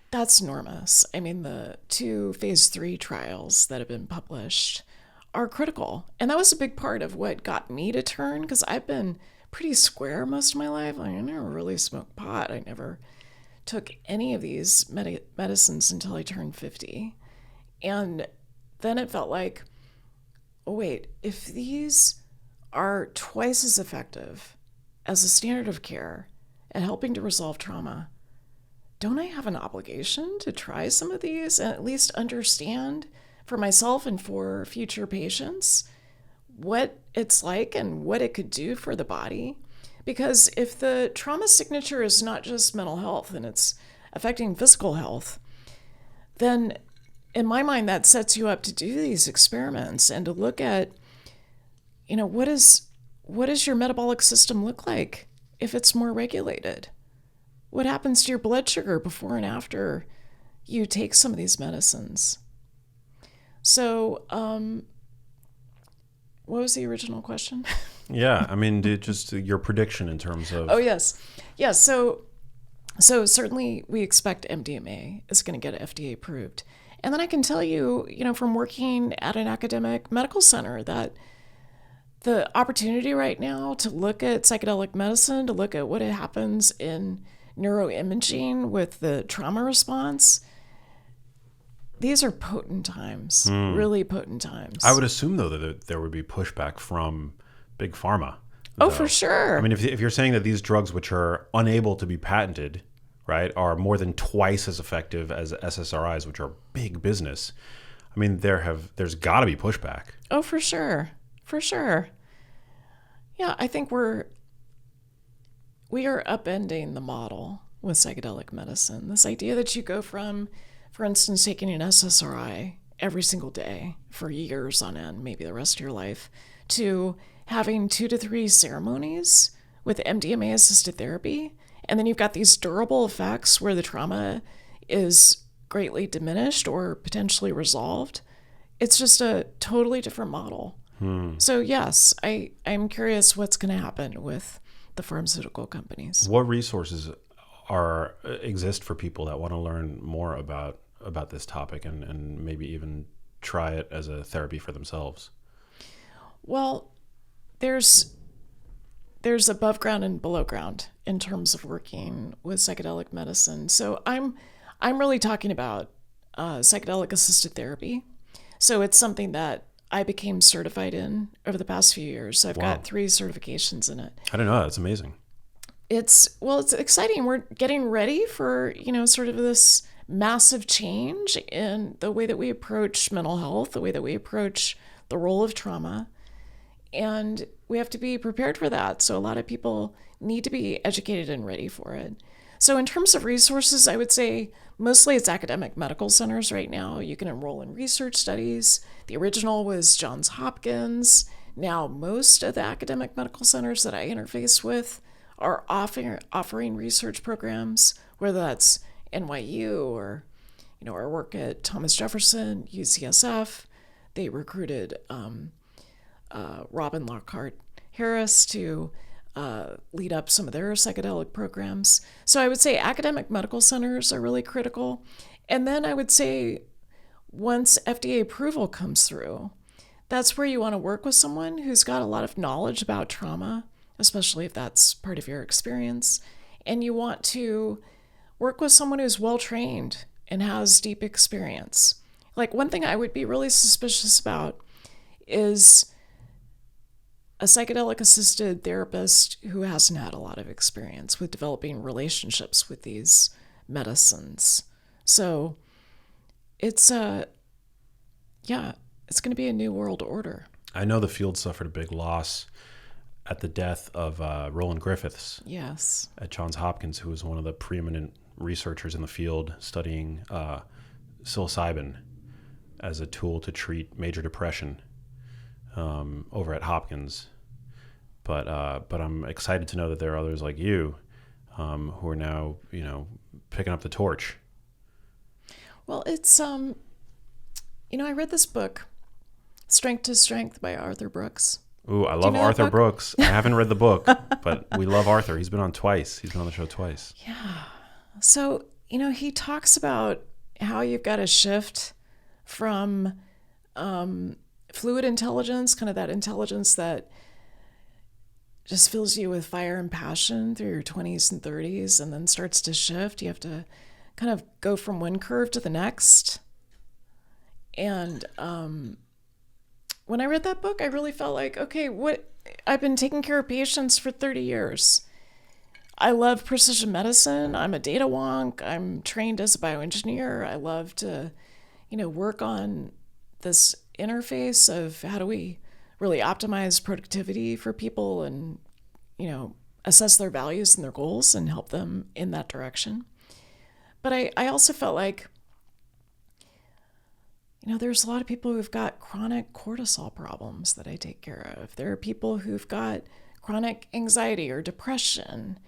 That's enormous. I mean, the 2 phase 3 trials that have been published are critical. And that was a big part of what got me to turn, because I've been pretty square most of my life. I never really smoked pot. I never took any of these medicines until I turned 50. And then it felt like, oh, wait, if these are twice as effective as the standard of care at helping to resolve trauma, don't I have an obligation to try some of these and at least understand for myself and for future patients what it's like and what it could do for the body? Because if the trauma signature is not just mental health and it's affecting physical health, then in my mind, that sets you up to do these experiments and to look at, what does your metabolic system look like if it's more regulated? What happens to your blood sugar before and after you take some of these medicines? So, what was the original question? Yeah, I mean, just your prediction in terms of... Oh, yes. Yeah, so certainly we expect MDMA is going to get FDA approved. And then I can tell you, from working at an academic medical center, that the opportunity right now to look at psychedelic medicine, to look at what happens in neuroimaging with the trauma response, these are potent times, really potent times. I would assume, though, that there would be pushback from big pharma. Oh, for sure. I mean, if you're saying that these drugs, which are unable to be patented, right, are more than twice as effective as SSRIs, which are big business, I mean, there's got to be pushback. Oh, for sure. For sure. Yeah, I think we are upending the model with psychedelic medicine. This idea that you go from, for instance, taking an SSRI every single day for years on end, maybe the rest of your life, to having 2 to 3 ceremonies with MDMA-assisted therapy. And then you've got these durable effects where the trauma is greatly diminished or potentially resolved. It's just a totally different model. So yes, I'm curious what's going to happen with the pharmaceutical companies. What resources exist for people that want to learn more about this topic and maybe even try it as a therapy for themselves? Well, there's above ground and below ground in terms of working with psychedelic medicine. So I'm really talking about psychedelic assisted therapy. So it's something that I became certified in over the past few years. So I've got 3 certifications in it. I don't know. That's amazing. It's exciting. We're getting ready for, sort of this massive change in the way that we approach mental health, the way that we approach the role of trauma. And we have to be prepared for that. So a lot of people need to be educated and ready for it. So in terms of resources, I would say mostly it's academic medical centers right now. You can enroll in research studies. The original was Johns Hopkins. Now most of the academic medical centers that I interface with are offering research programs, whether that's NYU or, our work at Thomas Jefferson, UCSF. They recruited Robin Lockhart Harris to lead up some of their psychedelic programs. So I would say academic medical centers are really critical. And then I would say once FDA approval comes through, that's where you want to work with someone who's got a lot of knowledge about trauma, especially if that's part of your experience. And you want to work with someone who's well-trained and has deep experience. Like one thing I would be really suspicious about is a psychedelic assisted therapist who hasn't had a lot of experience with developing relationships with these medicines. So it's going to be a new world order. I know the field suffered a big loss at the death of Roland Griffiths. Yes. At Johns Hopkins, who was one of the preeminent researchers in the field studying psilocybin as a tool to treat major depression over at Hopkins. but I'm excited to know that there are others like you who are now, picking up the torch. Well, it's, I read this book, Strength to Strength by Arthur Brooks. Ooh, I love Arthur Brooks. I haven't read the book, but we love Arthur. He's been on twice. He's been on the show twice. Yeah. So, he talks about how you've got to shift from fluid intelligence, kind of that intelligence that just fills you with fire and passion through your 20s and 30s and then starts to shift. You have to kind of go from one curve to the next. And when I read that book, I really felt like, okay, I've been taking care of patients for 30 years. I love precision medicine. I'm a data wonk. I'm trained as a bioengineer. I love to, work on this interface of how do we really optimize productivity for people and, assess their values and their goals and help them in that direction. But I also felt like, there's a lot of people who've got chronic cortisol problems that I take care of. There are people who've got chronic anxiety or depression.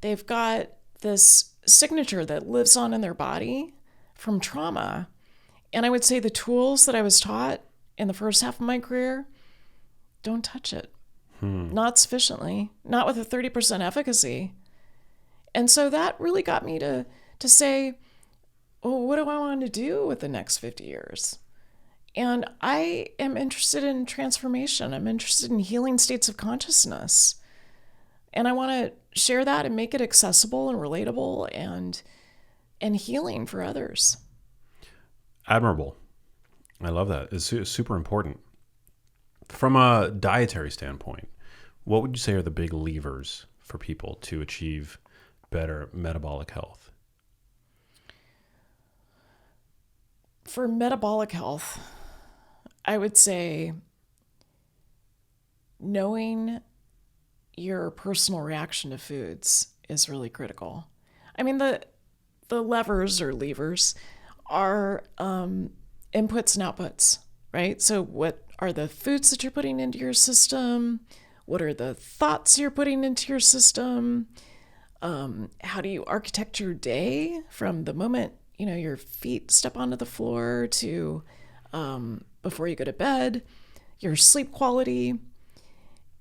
They've got this signature that lives on in their body from trauma. And I would say the tools that I was taught in the first half of my career, don't touch it. Not sufficiently, not with a 30% efficacy. And so that really got me to say, well, what do I want to do with the next 50 years? And I am interested in transformation. I'm interested in healing states of consciousness. And I want to share that and make it accessible and relatable and healing for others. Admirable. I love that. It's super important. From a dietary standpoint, what would you say are the big levers for people to achieve better metabolic health? For metabolic health, I would say knowing your personal reaction to foods is really critical. I mean, the levers or levers are inputs and outputs, right? So what are the foods that you're putting into your system? What are the thoughts you're putting into your system? How do you architect your day from the moment, your feet step onto the floor to before you go to bed, your sleep quality?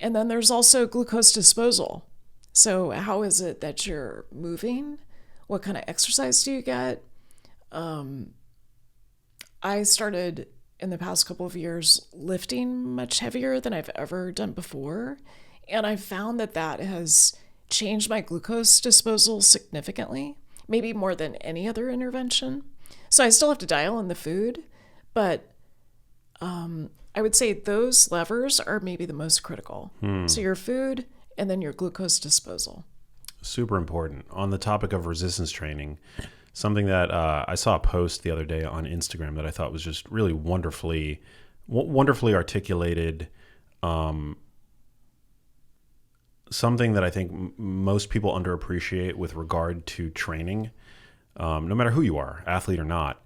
And then there's also glucose disposal. So how is it that you're moving? What kind of exercise do you get? I started in the past couple of years lifting much heavier than I've ever done before. And I found that has changed my glucose disposal significantly, maybe more than any other intervention. So I still have to dial in the food, but I would say those levers are maybe the most critical. So your food and then your glucose disposal. Super important. On the topic of resistance training, something that I saw a post the other day on Instagram that I thought was just really wonderfully articulated. Something that I think most people underappreciate with regard to training, no matter who you are, athlete or not,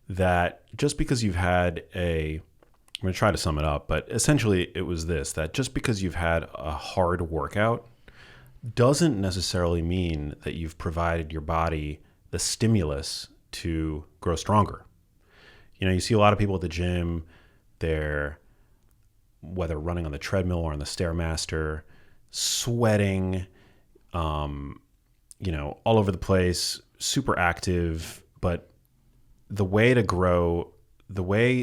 that just because you've had I'm going to try to sum it up, but essentially it was this, that just because you've had a hard workout doesn't necessarily mean that you've provided your body the stimulus to grow stronger. You see a lot of people at the gym, they're, whether running on the treadmill or on the Stairmaster, sweating, all over the place, super active, but the way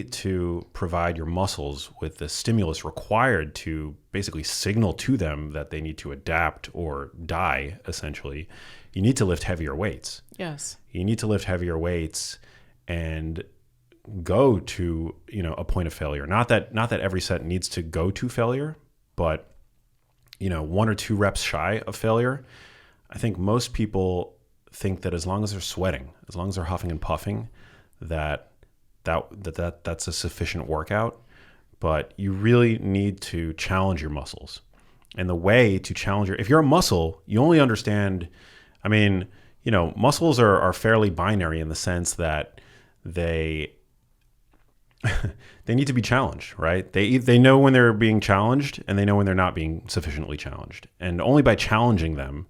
to provide your muscles with the stimulus required to basically signal to them that they need to adapt or die, essentially, you need to lift heavier weights. Yes. You need to lift heavier weights and go to, a point of failure. Not that every set needs to go to failure, but, 1 or 2 reps shy of failure. I think most people think that as long as they're sweating, as long as they're huffing and puffing, that's a sufficient workout. But you really need to challenge your muscles. And the way to challenge if you're a muscle, you only understand, muscles are fairly binary in the sense that they they need to be challenged, right? They know when they're being challenged, and they know when they're not being sufficiently challenged. And only by challenging them,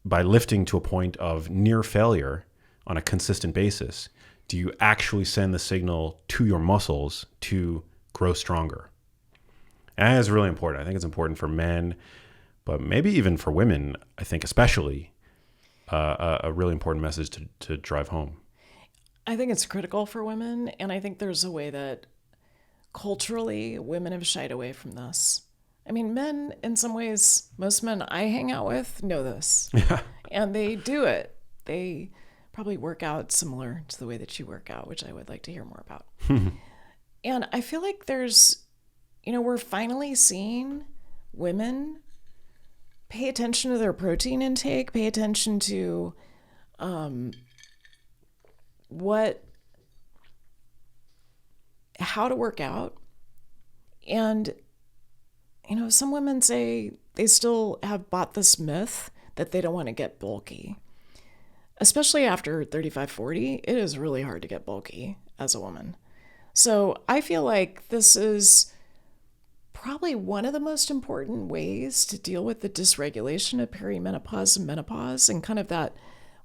by lifting to a point of near failure on a consistent basis, do you actually send the signal to your muscles to grow stronger. And that's really important. I think it's important for men, but maybe even for women, I think especially, a really important message to drive home. I think it's critical for women, and I think there's a way that culturally women have shied away from this. I mean, men, in some ways, most men I hang out with know this. Yeah. And they do it. They probably work out similar to the way that you work out, which I would like to hear more about. And I feel like there's, we're finally seeing women pay attention to their protein intake, pay attention to how to work out. And, some women say they still have bought this myth that they don't want to get bulky. Especially after 35, 40, it is really hard to get bulky as a woman. So I feel like this is probably one of the most important ways to deal with the dysregulation of perimenopause and menopause, and kind of that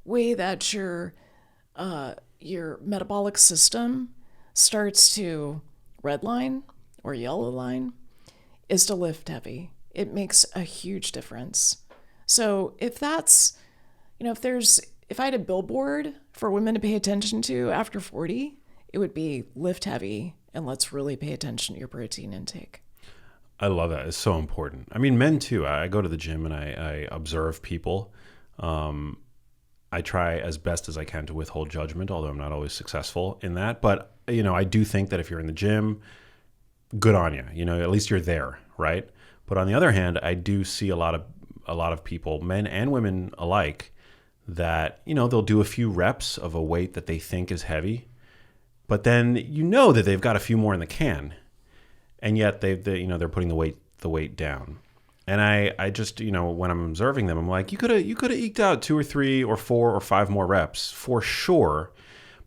way that your metabolic system starts to redline or yellow line, is to lift heavy. It makes a huge difference. So if that's, if I had a billboard for women to pay attention to after 40, it would be lift heavy and let's really pay attention to your protein intake. I love that. It's so important. I mean, men too. I go to the gym and I observe people. I try as best as I can to withhold judgment, although I'm not always successful in that. But, I do think that if you're in the gym, good on you. At least you're there, right? But on the other hand, I do see a lot of people, men and women alike, that, they'll do a few reps of a weight that they think is heavy, but then that they've got a few more in the can, and yet they're putting the weight down. And I just, when I'm observing them, I'm like, you could have eked out 2 or 3 or 4 or 5 more reps for sure,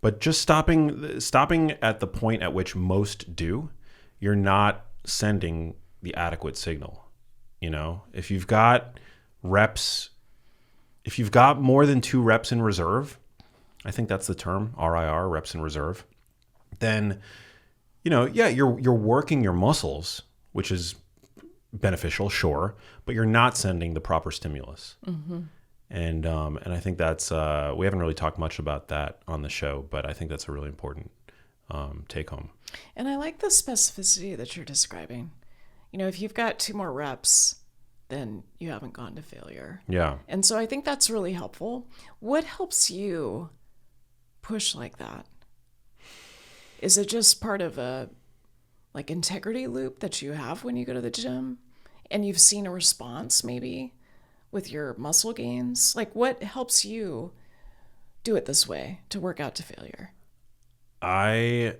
but just stopping at the point at which most do, you're not sending the adequate signal. If you've got reps, if you've got more than 2 reps in reserve, I think that's the term, RIR, reps in reserve, then, you're working your muscles, which is beneficial, sure, but you're not sending the proper stimulus. Mm-hmm. And I think that's, we haven't really talked much about that on the show, but I think that's a really important take home. And I like the specificity that you're describing. If you've got 2 more reps, then you haven't gone to failure. Yeah. And so I think that's really helpful. What helps you push like that? Is it just part of a integrity loop that you have when you go to the gym and you've seen a response maybe with your muscle gains? What helps you do it this way to work out to failure? I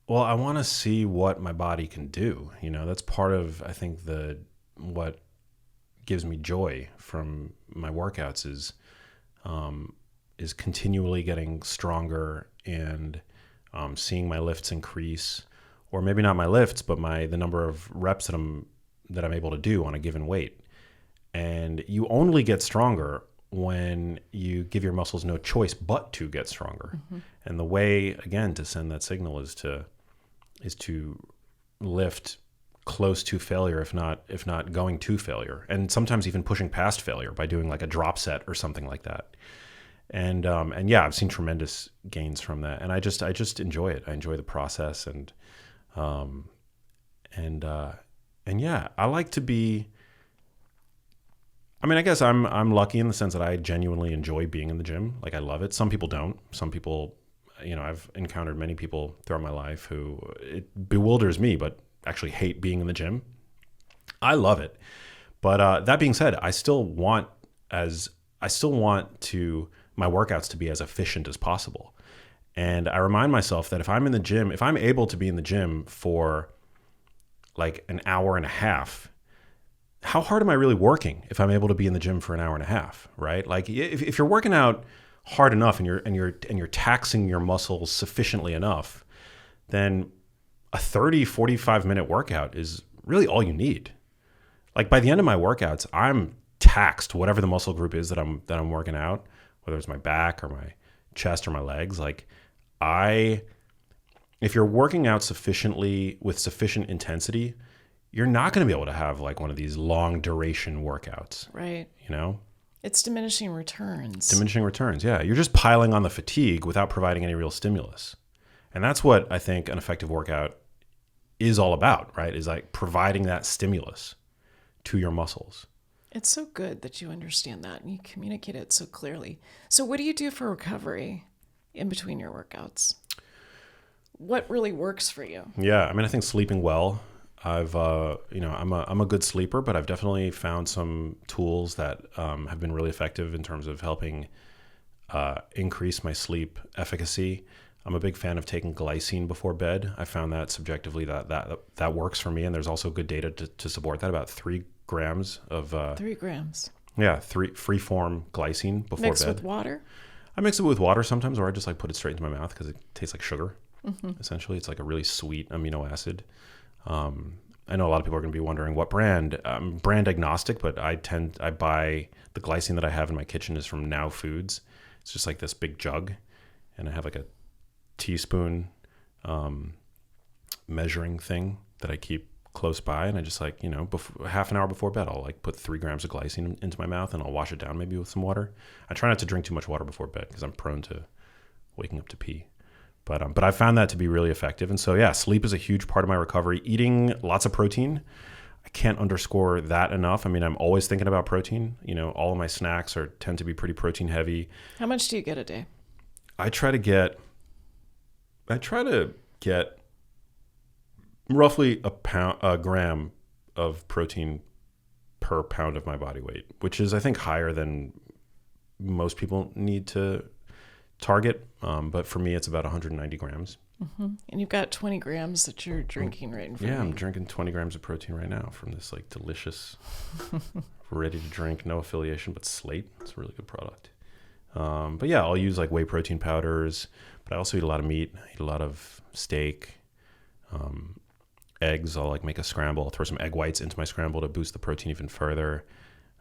want to see what my body can do. That's part of, I think, what gives me joy from my workouts is continually getting stronger and seeing my lifts increase, or maybe not my lifts, but the number of reps that I'm able to do on a given weight. And you only get stronger when you give your muscles no choice but to get stronger. Mm-hmm. And the way, again, to send that signal is to lift close to failure, if not going to failure, and sometimes even pushing past failure by doing a drop set or something like that. And yeah, I've seen tremendous gains from that, and I just enjoy it. I enjoy the process, and yeah, I like to be. I mean, I guess I'm lucky in the sense that I genuinely enjoy being in the gym. I love it. Some people don't. Some people, I've encountered many people throughout my life who it bewilders me, but actually hate being in the gym. I love it. But that being said, I still want my workouts to be as efficient as possible. And I remind myself that if I'm able to be in the gym for an hour and a half, how hard am I really working if I'm able to be in the gym for an hour and a half, right? If you're working out hard enough and you're taxing your muscles sufficiently enough, then a 30, 45-minute workout is really all you need. Like by the end of my workouts, I'm taxed, whatever the muscle group is that I'm working out, whether it's my back or my chest or my legs. Like if you're working out sufficiently with sufficient intensity, you're not going to be able to have like one of these long duration workouts. Right. You know? It's diminishing returns. Diminishing returns, yeah. You're just piling on the fatigue without providing any real stimulus. And that's what I think an effective workout is all about, right? Is like providing that stimulus to your muscles. It's so good that you understand that and you communicate it so clearly. So what do you do for recovery in between your workouts? What really works for you? Yeah, I mean, I think sleeping well. I'm a good sleeper, but I've definitely found some tools that have been really effective in terms of helping increase my sleep efficacy. I'm a big fan of taking glycine before bed. I found that subjectively that works for me, and there's also good data to support that. About 3 grams of 3 grams. Yeah, free form glycine before Mixed bed. with water? I mix it with water sometimes, or I just like put it straight into my mouth because it tastes like sugar. Essentially, it's like a really sweet amino acid. I know a lot of people are going to be wondering what brand. I'm brand agnostic, but I buy the glycine that I have in my kitchen is from Now Foods. It's just like this big jug, and I have like a teaspoon measuring thing that I keep close by, and I just like, half an hour before bed, I'll like put 3 grams of glycine into my mouth, and I'll wash it down maybe with some water. I try not to drink too much water before bed because I'm prone to waking up to pee. But I found that to be really effective. And so, yeah, sleep is a huge part of my recovery. Eating lots of protein, I can't underscore that enough. I mean, I'm always thinking about protein. All of my snacks tend to be pretty protein heavy. How much do you get a day? I try to get roughly a gram of protein per pound of my body weight, which is, I think, higher than most people need to target. But for me, it's about 190 grams. Mm-hmm. And you've got 20 grams that you're drinking right in front of you. Yeah, I'm drinking 20 grams of protein right now from this like delicious, ready to drink, no affiliation, but Slate. It's a really good product. But yeah, I'll use like whey protein powders, but I also eat a lot of meat. I eat a lot of steak, eggs. I'll like make a scramble. I'll throw some egg whites into my scramble to boost the protein even further.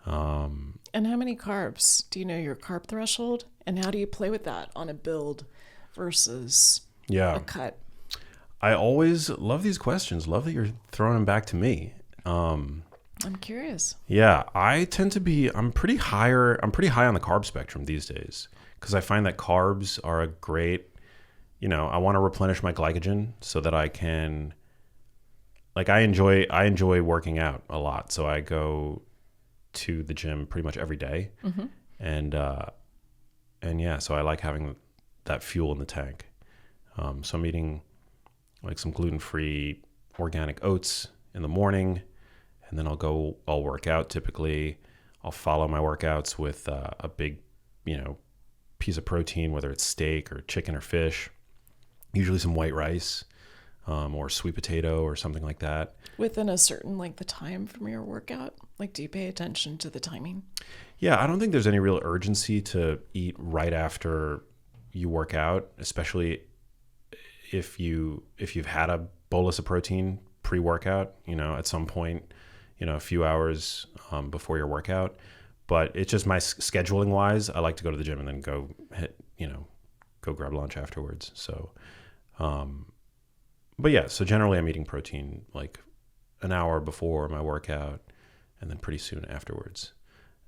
And how many carbs? Do you know your carb threshold? And how do you play with that on a build versus a cut? I always love these questions. Love that you're throwing them back to me. I'm curious. Yeah, I'm pretty high on the carb spectrum these days because I find that carbs are a great, I want to replenish my glycogen so that I can, like, I enjoy working out a lot. So I go to the gym pretty much every day. Mm-hmm. And yeah, so I like having that fuel in the tank. So I'm eating like some gluten-free organic oats in the morning, and then I'll work out. Typically, I'll follow my workouts with a big, piece of protein, whether it's steak or chicken or fish, usually some white rice, or sweet potato or something like that. Within a certain length of time from your workout? Like, do you pay attention to the timing? Yeah, I don't think there's any real urgency to eat right after you work out, especially if you've had a bolus of protein pre-workout, at some point, a few hours before your workout. But it's just my scheduling wise, I like to go to the gym and then go grab lunch afterwards. So, but yeah, so generally I'm eating protein like an hour before my workout and then pretty soon afterwards.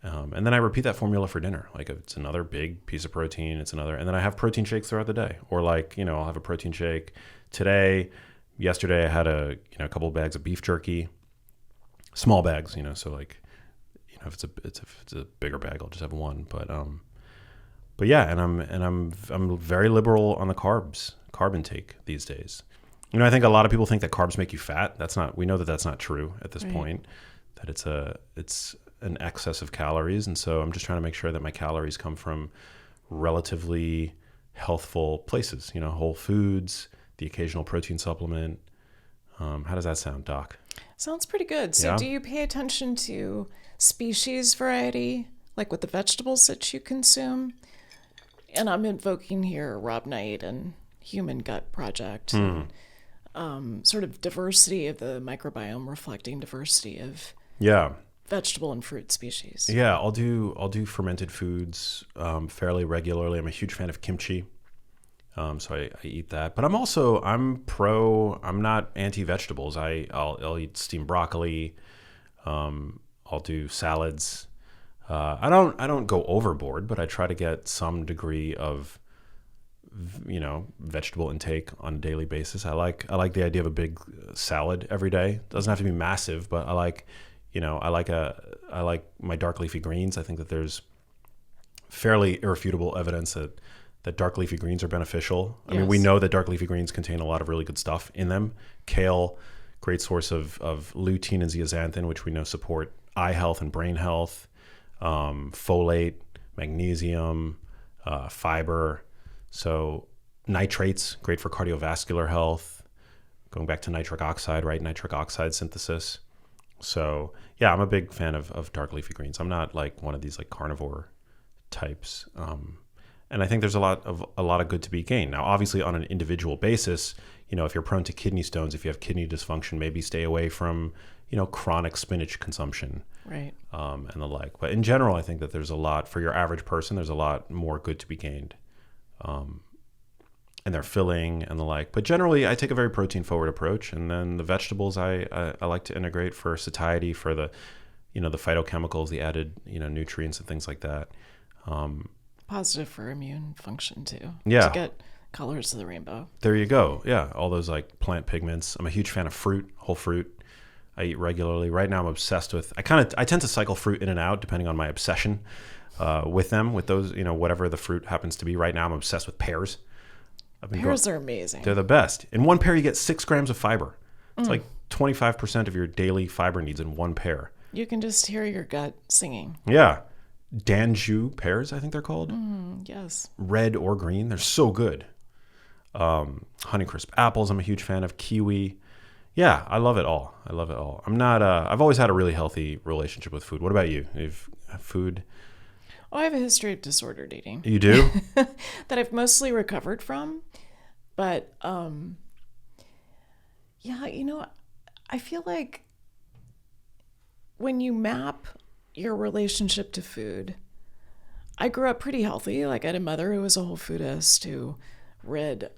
And then I repeat that formula for dinner. Like if it's another big piece of protein, and then I have protein shakes throughout the day. Or like, I'll have a protein shake today. Yesterday I had a couple of bags of beef jerky, small bags, so like, if it's a bigger bag, I'll just have one. But yeah, and I'm very liberal on the carb intake these days. I think a lot of people think that carbs make you fat. We know that that's not true at this point, that it's an excess of calories. And so I'm just trying to make sure that my calories come from relatively healthful places, whole foods, the occasional protein supplement. How does that sound, Doc? Sounds pretty good. So do you pay attention to species variety, like with the vegetables that you consume? And I'm invoking here Rob Knight and Human Gut Project. sort of diversity of the microbiome reflecting diversity of Yeah. vegetable and fruit species. Yeah, I'll do fermented foods fairly regularly. I'm a huge fan of kimchi. So I eat that, but I'm not anti-vegetables. I'll eat steamed broccoli. I'll do salads. I don't go overboard, but I try to get some degree of, vegetable intake on a daily basis. I like the idea of a big salad every day. It doesn't have to be massive, but I like my dark leafy greens. I think that there's fairly irrefutable evidence that dark leafy greens are beneficial. I mean, we know that dark leafy greens contain a lot of really good stuff in them. Kale, great source of lutein and zeaxanthin, which we know support eye health and brain health. Folate, magnesium, fiber. So nitrates, great for cardiovascular health. Going back to nitric oxide, right? Nitric oxide synthesis. So yeah, I'm a big fan of dark leafy greens. I'm not like one of these like carnivore types. And I think there's a lot of good to be gained. Now, obviously on an individual basis, if you're prone to kidney stones, if you have kidney dysfunction, maybe stay away from, chronic spinach consumption. Right. And the like. But in general, I think that there's a lot for your average person, there's a lot more good to be gained. And they're filling and the like. But generally, I take a very protein forward approach. And then the vegetables I like to integrate for satiety, for the, the phytochemicals, the added, nutrients and things like that. Positive for immune function too. Yeah. To get colors of the rainbow. There you go. Yeah. All those like plant pigments. I'm a huge fan of fruit, whole fruit. I eat regularly. Right now I'm obsessed with, I tend to cycle fruit in and out depending on my obsession with those, whatever the fruit happens to be. Right now I'm obsessed with pears. Pears are amazing. They're the best. In one pear you get 6 grams of fiber. It's like 25% of your daily fiber needs in one pear. You can just hear your gut singing. Yeah. Danju pears, I think they're called. Yes. Red or green. They're so good. Honeycrisp apples, I'm a huge fan of. Kiwi. Yeah, I love it all. I'm not, I've always had a really healthy relationship with food. What about you? You've food? Oh, I have a history of disordered eating. You do? That I've mostly recovered from. But, yeah, I feel like when you map your relationship to food, I grew up pretty healthy. Like I had a mother who was a whole foodist who read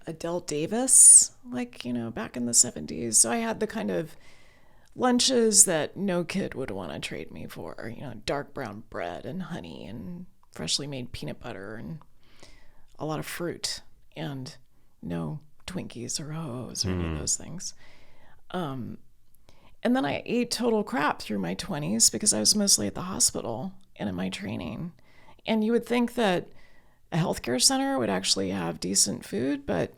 Adele Davis, back in the 70s. So I had the kind of lunches that no kid would want to trade me for, dark brown bread and honey and freshly made peanut butter and a lot of fruit and no Twinkies or Ho-Hos or any of those things. And then I ate total crap through my 20s because I was mostly at the hospital and in my training. And you would think that a healthcare center would actually have decent food, but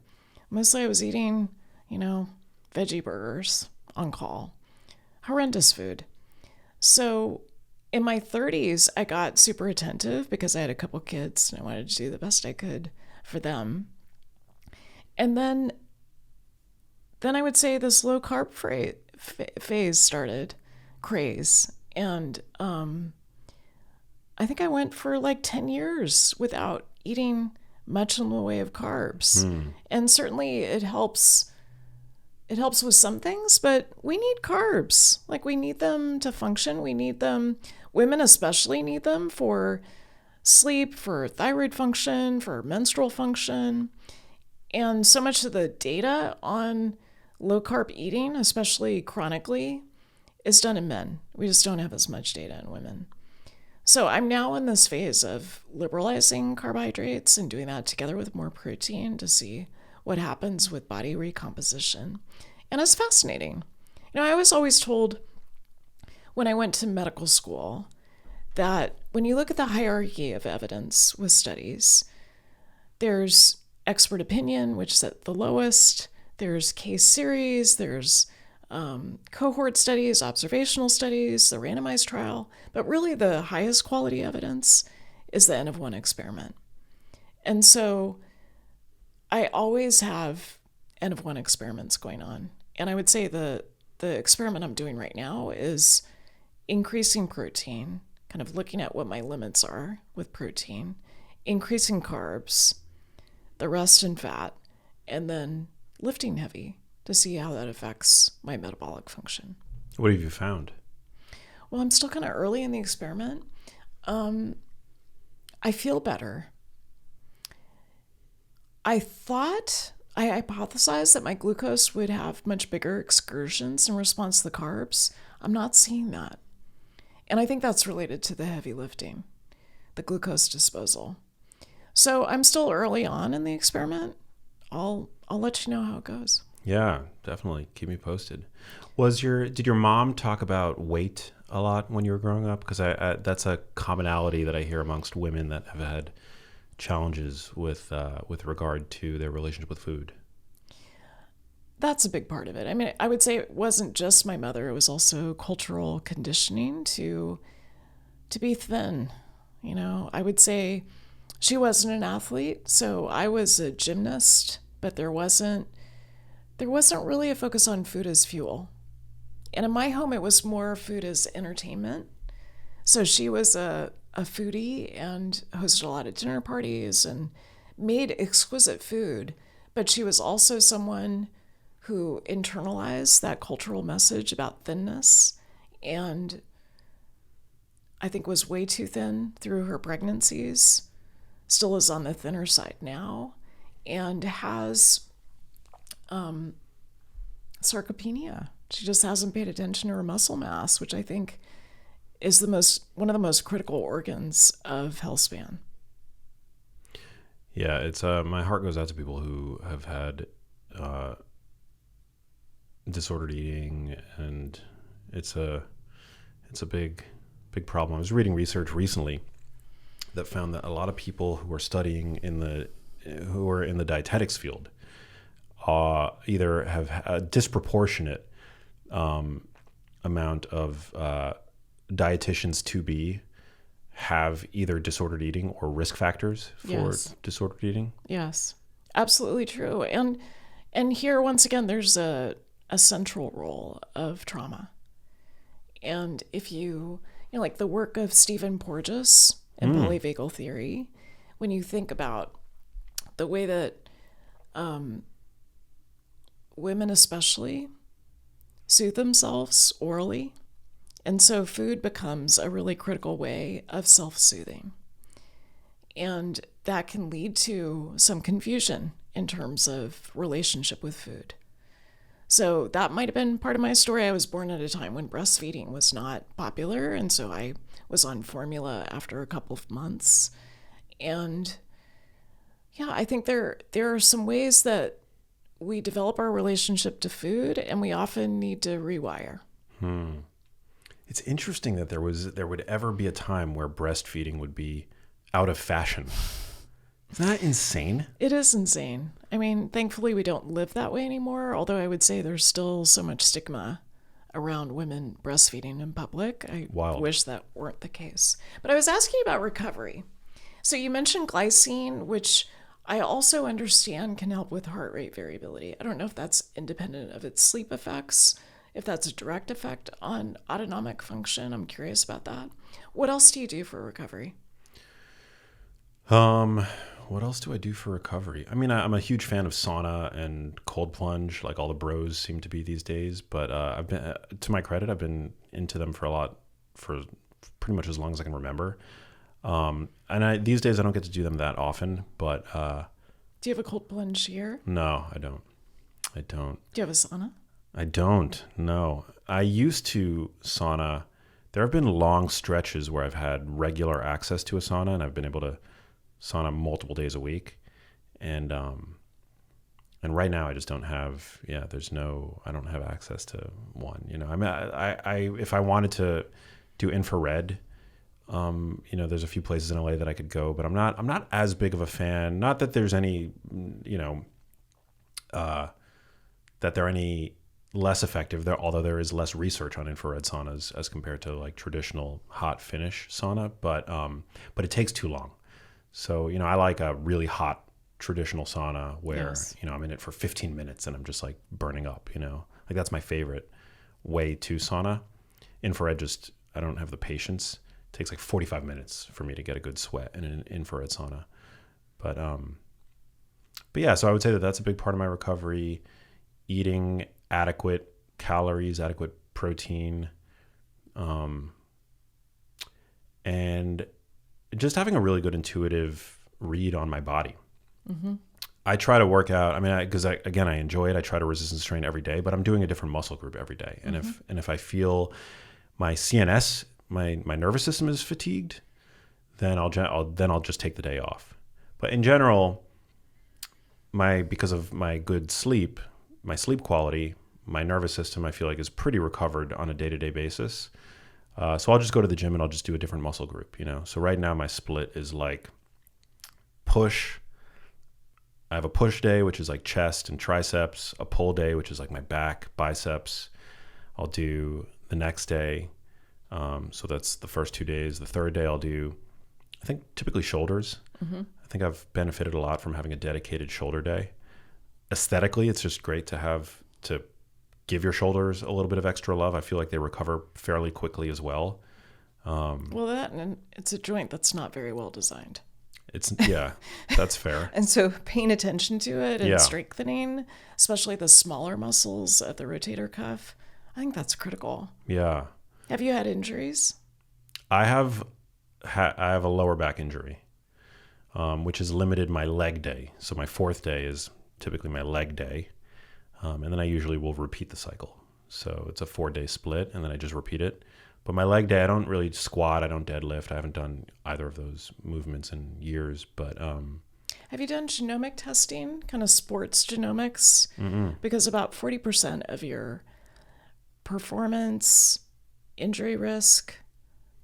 mostly I was eating, veggie burgers on call. Horrendous food. So in my 30s, I got super attentive because I had a couple kids and I wanted to do the best I could for them. And then I would say this low carb phase started, craze. And I think I went for like 10 years without eating much in the way of carbs. And certainly it helps with some things, but we need carbs. Like we need them to function. We need them, women especially need them for sleep, for thyroid function, for menstrual function. And so much of the data on low carb eating, especially chronically, is done in men. We just don't have as much data in women. So I'm now in this phase of liberalizing carbohydrates and doing that together with more protein to see what happens with body recomposition. And it's fascinating. I was always told when I went to medical school that when you look at the hierarchy of evidence with studies, there's expert opinion, which is at the lowest. There's case series, there's cohort studies, observational studies, the randomized trial. But really the highest quality evidence is the N of 1 experiment. And so I always have N of 1 experiments going on. And I would say the experiment I'm doing right now is increasing protein, kind of looking at what my limits are with protein, increasing carbs, the rest in fat, and then lifting heavy to see how that affects my metabolic function. What have you found? Well, I'm still kind of early in the experiment. I feel better. I hypothesized that my glucose would have much bigger excursions in response to the carbs. I'm not seeing that. And I think that's related to the heavy lifting, the glucose disposal. So I'm still early on in the experiment. I'll let you know how it goes. Yeah, definitely. Keep me posted. Did your mom talk about weight a lot when you were growing up? Because that's a commonality that I hear amongst women that have had challenges with regard to their relationship with food. That's a big part of it. I mean, I would say it wasn't just my mother. It was also cultural conditioning to be thin. You know, I would say she wasn't an athlete, so I was a gymnast, but there wasn't really a focus on food as fuel. And in my home, it was more food as entertainment. So she was a foodie and hosted a lot of dinner parties and made exquisite food. But she was also someone who internalized that cultural message about thinness and I think was way too thin through her pregnancies, still is on the thinner side now, and has sarcopenia. She just hasn't paid attention to her muscle mass, which I think is one of the most critical organs of health span. Yeah, it's my heart goes out to people who have had disordered eating, and it's a big problem. I was reading research recently that found that a lot of people who are studying who are in the dietetics field either have a disproportionate amount of dietitians to be have either disordered eating or risk factors for disordered eating. Yes, absolutely true. And here, once again, there's a central role of trauma. And if you like the work of Stephen Porges and polyvagal theory, when you think about the way that women especially soothe themselves orally, and so food becomes a really critical way of self-soothing. And that can lead to some confusion in terms of relationship with food. So that might have been part of my story. I was born at a time when breastfeeding was not popular, and so I was on formula after a couple of months. And yeah, I think there are some ways that we develop our relationship to food, and we often need to rewire. It's interesting that there would ever be a time where breastfeeding would be out of fashion. Isn't that insane? It is insane. I mean, thankfully we don't live that way anymore, although I would say there's still so much stigma around women breastfeeding in public. I wish that weren't the case. But I was asking about recovery. So you mentioned glycine, which I also understand can help with heart rate variability. I don't know if that's independent of its sleep effects, if that's a direct effect on autonomic function. I'm curious about that. What else do you do for recovery? What else do I do for recovery? I mean, I'm a huge fan of sauna and cold plunge, like all the bros seem to be these days. But I've been, to my credit, I've been into them for pretty much as long as I can remember. And these days I don't get to do them that often. But do you have a cold plunge here? No, I don't. Do you have a sauna? I don't. No, I used to sauna. There have been long stretches where I've had regular access to a sauna, and I've been able to sauna multiple days a week, and right now I just don't have. I don't have access to one. I mean, I if I wanted to do infrared, there's a few places in LA that I could go, but I'm not as big of a fan. Not that there's any, that they're any less effective there, although there is less research on infrared saunas as compared to like traditional hot finish sauna, but it takes too long. So, I like a really hot traditional sauna where, I'm in it for 15 minutes and I'm just like burning up, like that's my favorite way to sauna. Infrared I don't have the patience. It takes like 45 minutes for me to get a good sweat in an infrared sauna. But but yeah, so I would say that that's a big part of my recovery. Eating adequate calories, adequate protein, and just having a really good intuitive read on my body. Mm-hmm. I try to work out. I mean, because I enjoy it. I try to resistance train every day, but I'm doing a different muscle group every day. And if I feel my CNS, my nervous system is fatigued, then I'll just take the day off. But in general, because of my good sleep, my sleep quality, my nervous system, I feel like is pretty recovered on a day-to-day basis. So I'll just go to the gym and I'll just do a different muscle group, So right now my split is like push. I have a push day, which is like chest and triceps, a pull day, which is like my back, biceps. I'll do the next day. So that's the first 2 days. The third day I'll do, I think, typically shoulders. Mm-hmm. I think I've benefited a lot from having a dedicated shoulder day. Aesthetically, it's just great to give your shoulders a little bit of extra love. I feel like they recover fairly quickly as well. And it's a joint that's not very well designed. That's fair. And so paying attention to it and strengthening, especially the smaller muscles at the rotator cuff, I think that's critical. Yeah. Have you had injuries? I have a lower back injury, which has limited my leg day. So my fourth day is typically my leg day. And then I usually will repeat the cycle. So it's a 4-day split, and then I just repeat it. But my leg day, I don't really squat. I don't deadlift. I haven't done either of those movements in years. But have you done genomic testing, kind of sports genomics? Mm-mm. Because about 40% of your performance, injury risk,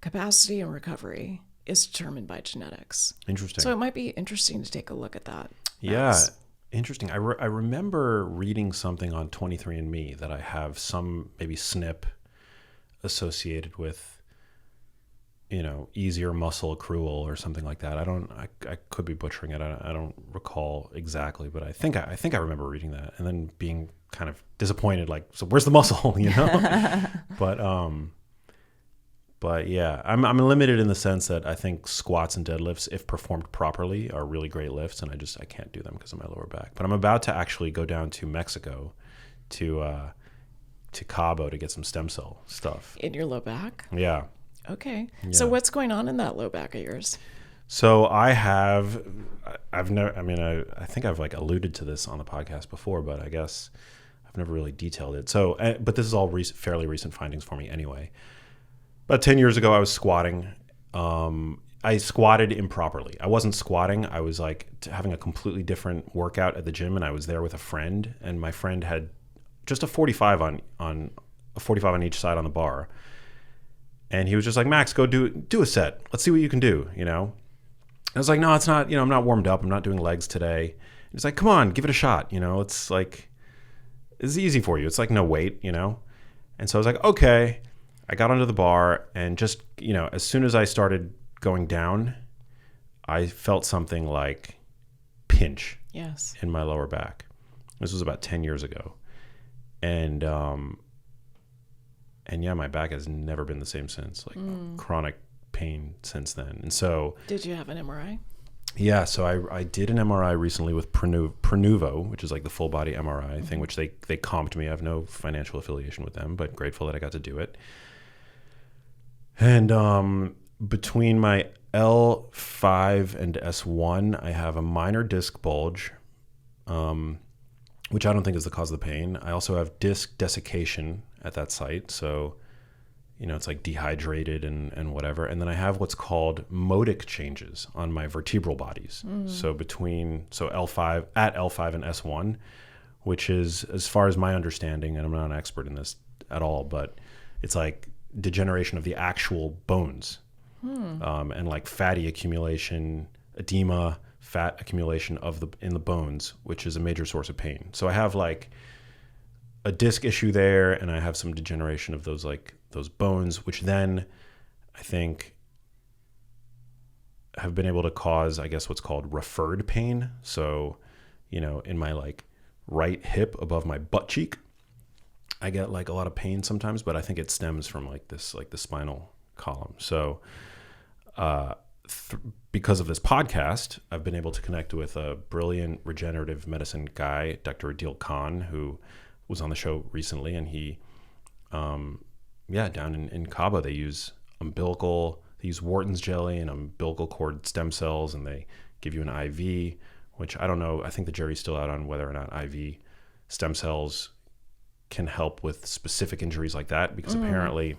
capacity, and recovery is determined by genetics. Interesting. So it might be interesting to take a look at that. Yeah, interesting. I remember reading something on 23andMe that I have some maybe SNP associated with, easier muscle accrual or something like that. I could be butchering it. I don't recall exactly, but I think I remember reading that and then being kind of disappointed, like, so where's the muscle, But yeah, I'm limited in the sense that I think squats and deadlifts, if performed properly, are really great lifts, and I can't do them because of my lower back. But I'm about to actually go down to Mexico to Cabo to get some stem cell stuff. In your low back? Yeah. Okay. Yeah. So what's going on in that low back of yours? So I've never, I think I've like alluded to this on the podcast before, but I guess I've never really detailed it. So, but this is all fairly recent findings for me anyway. About 10 years ago, I was squatting. I squatted improperly. I wasn't squatting. I was like having a completely different workout at the gym, and I was there with a friend, and my friend had just a 45 on each side on the bar. And he was just like, Max, go do a set. Let's see what you can do, I was like, no, it's not, I'm not warmed up. I'm not doing legs today. He's like, come on, give it a shot. It's like, it's easy for you. It's like no weight, And so I was like, okay. I got onto the bar, and just, as soon as I started going down, I felt something like pinch in my lower back. This was about 10 years ago. And yeah, my back has never been the same since, like chronic pain since then. And so, did you have an MRI? Yeah, so I did an MRI recently with Prenuvo, which is like the full body MRI thing, which they comped me. I have no financial affiliation with them, but grateful that I got to do it. And between my L5 and S1, I have a minor disc bulge, which I don't think is the cause of the pain. I also have disc desiccation at that site. So, it's like dehydrated and whatever. And then I have what's called modic changes on my vertebral bodies. So L5 and S1, which is, as far as my understanding, and I'm not an expert in this at all, but it's like degeneration of the actual bones, and like fatty accumulation, edema, fat accumulation in the bones, which is a major source of pain. So I have like a disc issue there, and I have some degeneration of those bones, which then I think have been able to cause, I guess, what's called referred pain. So, in my like right hip above my butt cheek, I get like a lot of pain sometimes, but I think it stems from like this, like the spinal column. So, because of this podcast, I've been able to connect with a brilliant regenerative medicine guy, Dr. Adil Khan, who was on the show recently. And he, down in Cabo, they use Wharton's jelly and umbilical cord stem cells, and they give you an IV, which I don't know. I think the jury's still out on whether or not IV stem cells can help with specific injuries like that, because apparently...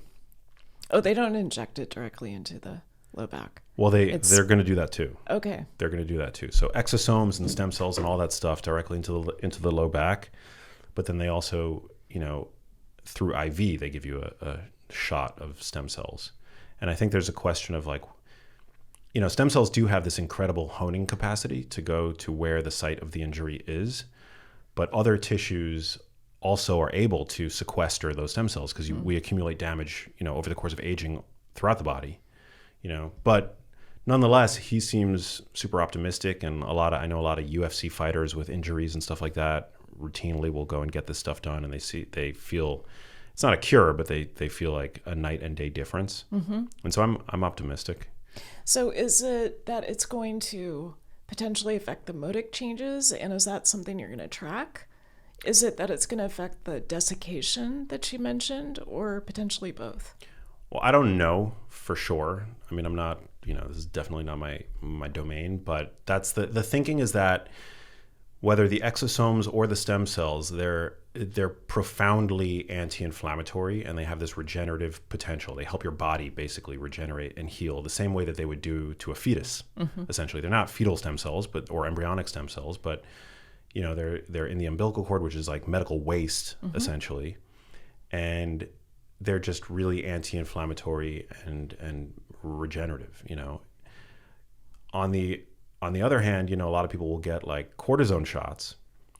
Oh, they don't inject it directly into the low back. Well, they're going to do that too. Okay. They're going to do that too. So exosomes and stem cells and all that stuff directly into the low back. But then they also, through IV, they give you a shot of stem cells. And I think there's a question of like, stem cells do have this incredible honing capacity to go to where the site of the injury is, but other tissues also are able to sequester those stem cells because we accumulate damage, over the course of aging throughout the body, But nonetheless, he seems super optimistic, and I know a lot of UFC fighters with injuries and stuff like that routinely will go and get this stuff done, and they feel it's not a cure, but they feel like a night and day difference. Mm-hmm. And so I'm optimistic. So is it that it's going to potentially affect the modic changes, and is that something you're going to track? Is it that it's going to affect the desiccation that you mentioned, or potentially both? Well, I don't know for sure. I mean, I'm not, this is definitely not my domain, but that's the thinking is that whether the exosomes or the stem cells, they're profoundly anti-inflammatory, and they have this regenerative potential. They help your body basically regenerate and heal the same way that they would do to a fetus. Mm-hmm. Essentially, they're not fetal stem cells, or embryonic stem cells, but they're in the umbilical cord, which is like medical waste, mm-hmm. essentially, and they're just really anti-inflammatory and regenerative. On the other hand, a lot of people will get like cortisone shots,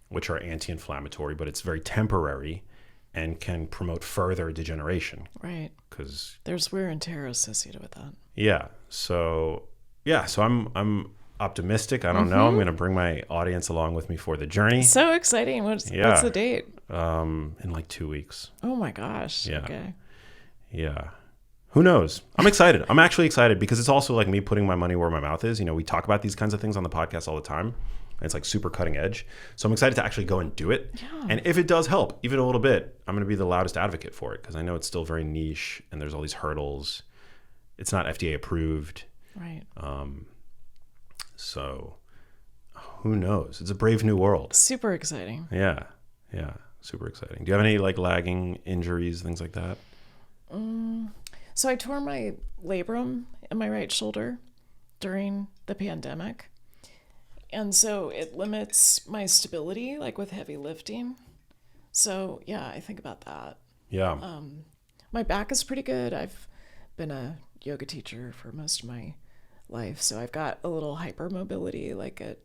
which are anti-inflammatory, but it's very temporary and can promote further degeneration. Right. Because there's wear and tear associated with that. Yeah. So I'm optimistic. I don't know. I'm going to bring my audience along with me for the journey. So exciting. What's the date? In like 2 weeks. Oh my gosh. Yeah. Okay. Yeah. Who knows? I'm excited. I'm actually excited because it's also like me putting my money where my mouth is. We talk about these kinds of things on the podcast all the time, and it's like super cutting edge. So I'm excited to actually go and do it. Yeah. And if it does help, even a little bit, I'm going to be the loudest advocate for it because I know it's still very niche and there's all these hurdles. It's not FDA approved. Right. So who knows? It's a brave new world. Super exciting. Yeah. Yeah. Super exciting. Do you have any like lagging injuries, things like that? So I tore my labrum in my right shoulder during the pandemic. And so it limits my stability, like with heavy lifting. So yeah, I think about that. Yeah. My back is pretty good. I've been a yoga teacher for most of my life. So I've got a little hypermobility, like at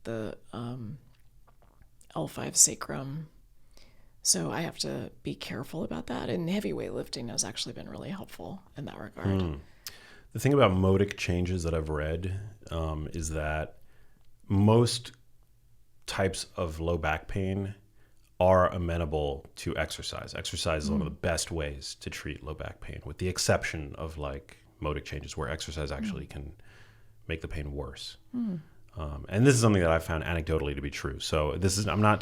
the L5 sacrum. So I have to be careful about that. And heavy weightlifting has actually been really helpful in that regard. The thing about modic changes that I've read is that most types of low back pain are amenable to exercise. Exercise is one of the best ways to treat low back pain, with the exception of like modic changes where exercise actually can make the pain worse. And this is something that I've found anecdotally to be true. So I'm not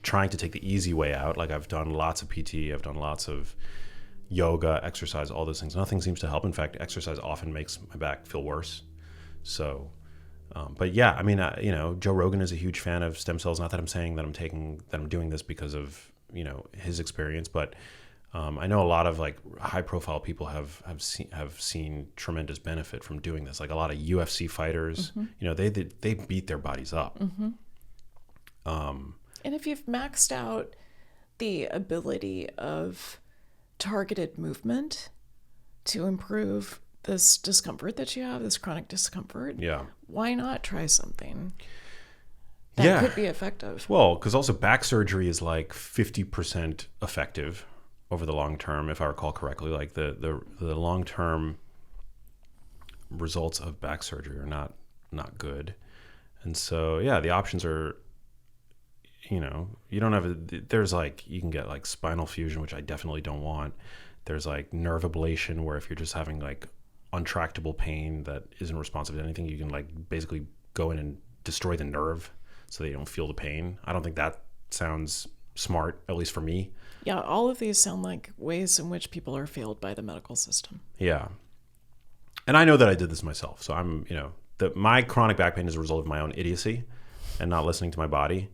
trying to take the easy way out. Like I've done lots of PT, I've done lots of yoga, exercise, all those things. Nothing seems to help. In fact, exercise often makes my back feel worse. So, but yeah, I mean, Joe Rogan is a huge fan of stem cells. Not that I'm saying that I'm doing this because of, his experience, but I know a lot of like high profile people have seen tremendous benefit from doing this. Like a lot of UFC fighters, they beat their bodies up. And if you've maxed out the ability of targeted movement to improve this discomfort that you have, this chronic discomfort, why not try something that could be effective? Well, because also back surgery is like 50% effective over the long term, if I recall correctly. Like the long term results of back surgery are not good, and so the options are, you don't have there's like you can get like spinal fusion, which I definitely don't want. There's like nerve ablation, where if you're just having like untractable pain that isn't responsive to anything. You can like basically go in and destroy the nerve so they don't feel the pain. I don't think that sounds smart, at least for me. Yeah, all of these sound like ways in which people are failed by the medical system. Yeah. And I know that I did this myself. So I'm, my chronic back pain is a result of my own idiocy and not listening to my body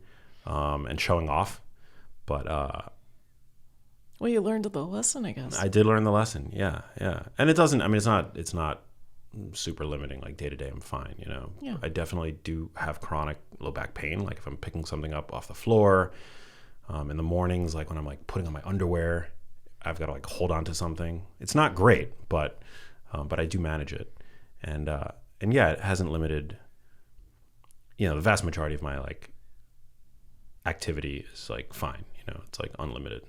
and showing off. But well, you learned the lesson, I guess. I did learn the lesson. Yeah. And it's not super limiting. Like day to day, I'm fine. Yeah. I definitely do have chronic low back pain. Like if I'm picking something up off the floor, in the mornings, like when I'm like putting on my underwear, I've got to like hold on to something. It's not great, but I do manage it. And yeah, it hasn't limited, the vast majority of my like activity is like fine. It's like unlimited.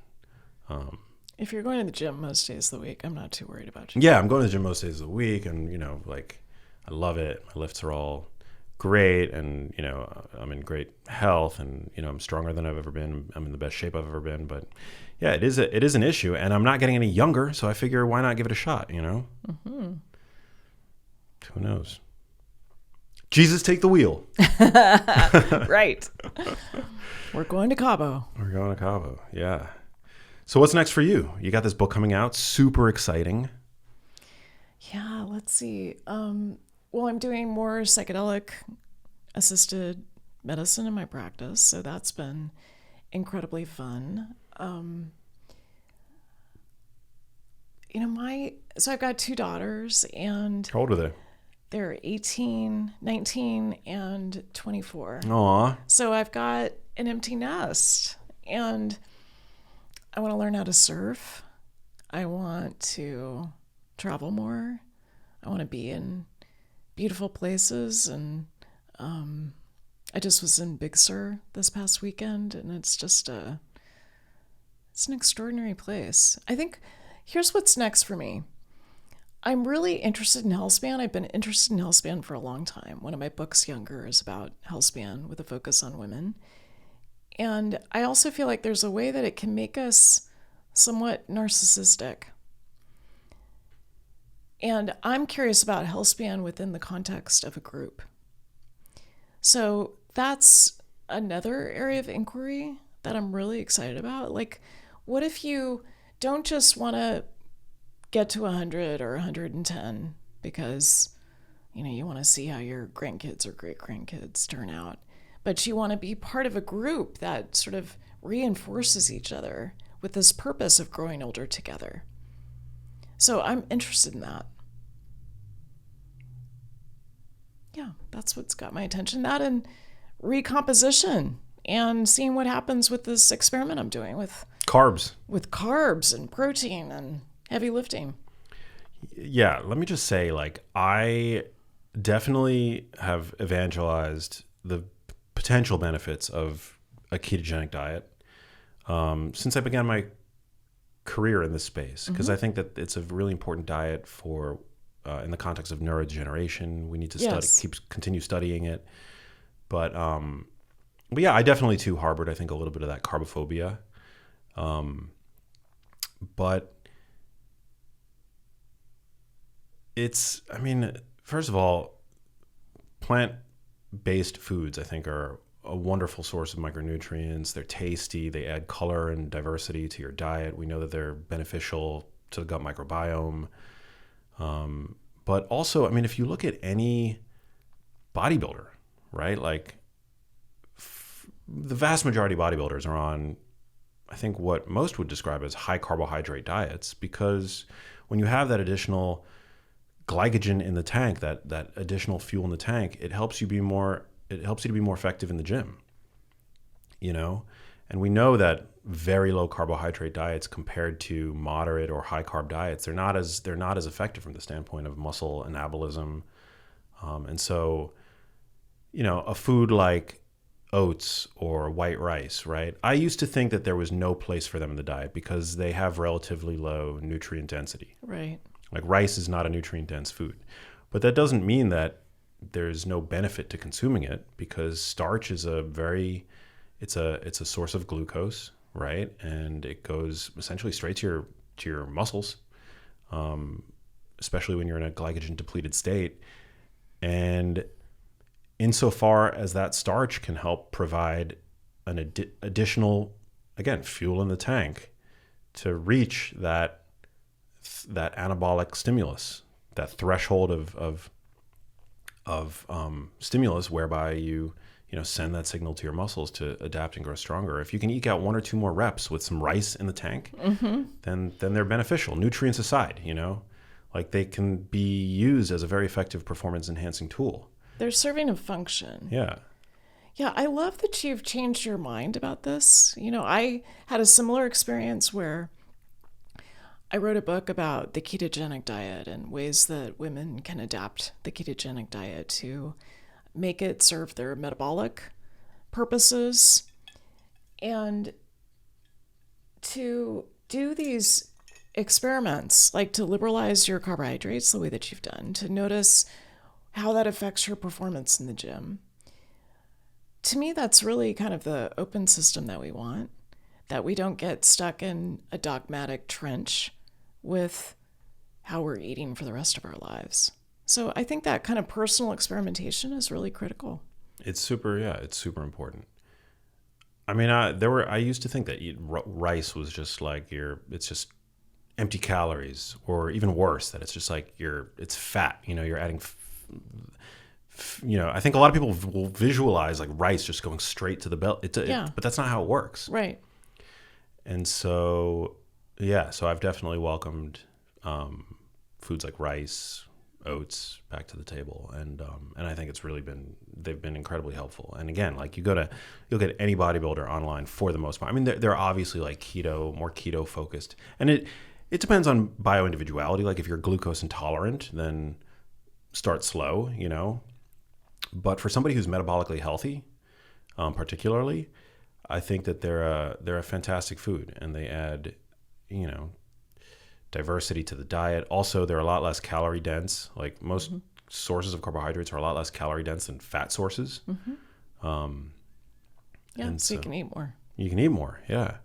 If you're going to the gym most days of the week, I'm not too worried about you. Yeah, I'm going to the gym most days of the week, and like I love it. My lifts are all great, and I'm in great health, and I'm stronger than I've ever been. I'm in the best shape I've ever been. But yeah, it is an issue, and I'm not getting any younger, so I figure why not give it a shot? Mm-hmm. Who knows? Jesus, take the wheel. Right. We're going to Cabo. Yeah. So what's next for you? You got this book coming out, super exciting. Yeah, let's see. Well, I'm doing more psychedelic assisted medicine in my practice, so that's been incredibly fun. So I've got 2 daughters, and How old are they? they're 18, 19, and 24. Aw. So I've got an empty nest, and I want to learn how to surf. I want to travel more. I want to be in beautiful places, and I just was in Big Sur this past weekend, and it's an extraordinary place. I think here's what's next for me. I'm really interested in healthspan. I've been interested in healthspan for a long time. One of my books, Younger, is about healthspan with a focus on women. And I also feel like there's a way that it can make us somewhat narcissistic. And I'm curious about healthspan within the context of a group. So that's another area of inquiry that I'm really excited about. Like, what if you don't just want to get to 100 or 110 because, you want to see how your grandkids or great-grandkids turn out, but you want to be part of a group that sort of reinforces each other with this purpose of growing older together. So I'm interested in that. Yeah, that's what's got my attention. That and recomposition and seeing what happens with this experiment I'm doing with Carbs. With carbs and protein and heavy lifting. Yeah, let me just say, like, I definitely have evangelized the potential benefits of a ketogenic diet since I began my career in this space, because I think that it's a really important diet for in the context of neurodegeneration. We need to continue studying it. But yeah, I definitely too harbored, I think, a little bit of that carbophobia. But first of all, plant-based foods, I think, are a wonderful source of micronutrients. They're tasty. They add color and diversity to your diet. We know that they're beneficial to the gut microbiome. But also, if you look at any bodybuilder, right? Like the vast majority of bodybuilders are on, I think, what most would describe as high carbohydrate diets, because when you have that additional glycogen in the tank, that additional fuel in the tank, it helps you to be more effective in the gym, And we know that very low carbohydrate diets compared to moderate or high carb diets, they're not as effective from the standpoint of muscle anabolism. And so, a food like oats or white rice, right? I used to think that there was no place for them in the diet because they have relatively low nutrient density. Right. Like rice is not a nutrient dense food, but that doesn't mean that there's no benefit to consuming it, because starch is it's a source of glucose, right? And it goes essentially straight to your muscles. especially when you're in a glycogen depleted state. And insofar as that starch can help provide an additional, again, fuel in the tank to reach that anabolic stimulus, that threshold of stimulus whereby you send that signal to your muscles to adapt and grow stronger. If you can eke out 1 or 2 more reps with some rice in the tank, then they're beneficial. Nutrients aside, like they can be used as a very effective performance enhancing tool. They're serving a function. Yeah. Yeah, I love that you've changed your mind about this. I had a similar experience where I wrote a book about the ketogenic diet and ways that women can adapt the ketogenic diet to make it serve their metabolic purposes and to do these experiments, like to liberalize your carbohydrates the way that you've done, to notice how that affects your performance in the gym. To me, that's really kind of the open system that we want, that we don't get stuck in a dogmatic trench with how we're eating for the rest of our lives. So I think that kind of personal experimentation is really critical. It's super important. I mean, I used to think that rice was just like it's just empty calories, or even worse, that it's just like it's fat. You're adding. I think a lot of people will visualize like rice just going straight to the belly. But that's not how it works. Right. And so, so I've definitely welcomed foods like rice, oats back to the table, and I think they've been incredibly helpful. And again, like you'll get any bodybuilder online for the most part. I mean, they're obviously like more keto focused, and it depends on bio-individuality. Like if you're glucose intolerant, then start slow, But for somebody who's metabolically healthy, particularly, I think that they're a fantastic food, and they add, diversity to the diet. Also, they're a lot less calorie dense. Like most sources of carbohydrates are a lot less calorie dense than fat sources. So you can eat more. You can eat more, yeah.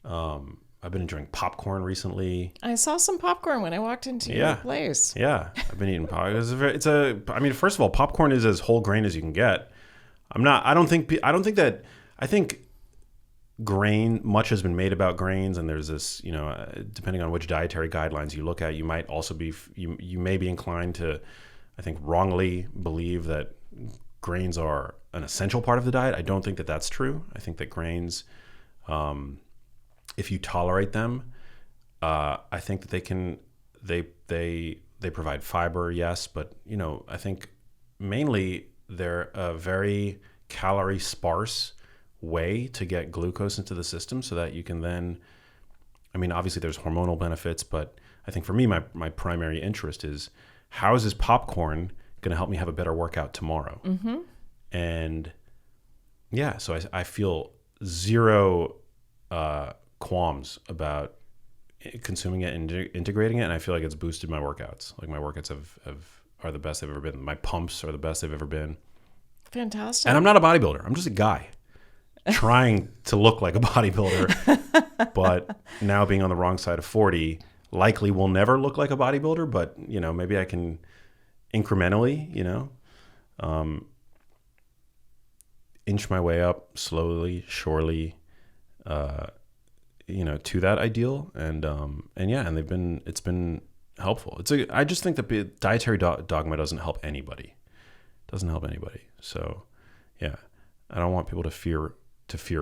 I've been enjoying popcorn recently. I saw some popcorn when I walked into your place. Yeah, I've been eating popcorn. First of all, popcorn is as whole grain as you can get. I think much has been made about grains, and there's this, depending on which dietary guidelines you look at, you might also you may be inclined to, I think, wrongly believe that grains are an essential part of the diet. I don't think that that's true. I think that grains, if you tolerate them, I think that they provide fiber, yes, but I think mainly they're a very calorie sparse way to get glucose into the system, so that you can then, obviously there's hormonal benefits, but I think for me, my primary interest is, how is this popcorn going to help me have a better workout tomorrow? And so I feel zero qualms about consuming it and integrating it, and I feel like it's boosted my workouts. Like my workouts are the best they've ever been. My pumps are the best they've ever been. Fantastic. And I'm not a bodybuilder. I'm just a guy trying to look like a bodybuilder, but now being on the wrong side of 40, likely will never look like a bodybuilder, but maybe I can incrementally, inch my way up slowly, surely, to that ideal. And it's been helpful. I just think that dietary dogma doesn't help anybody. So I don't want people to fear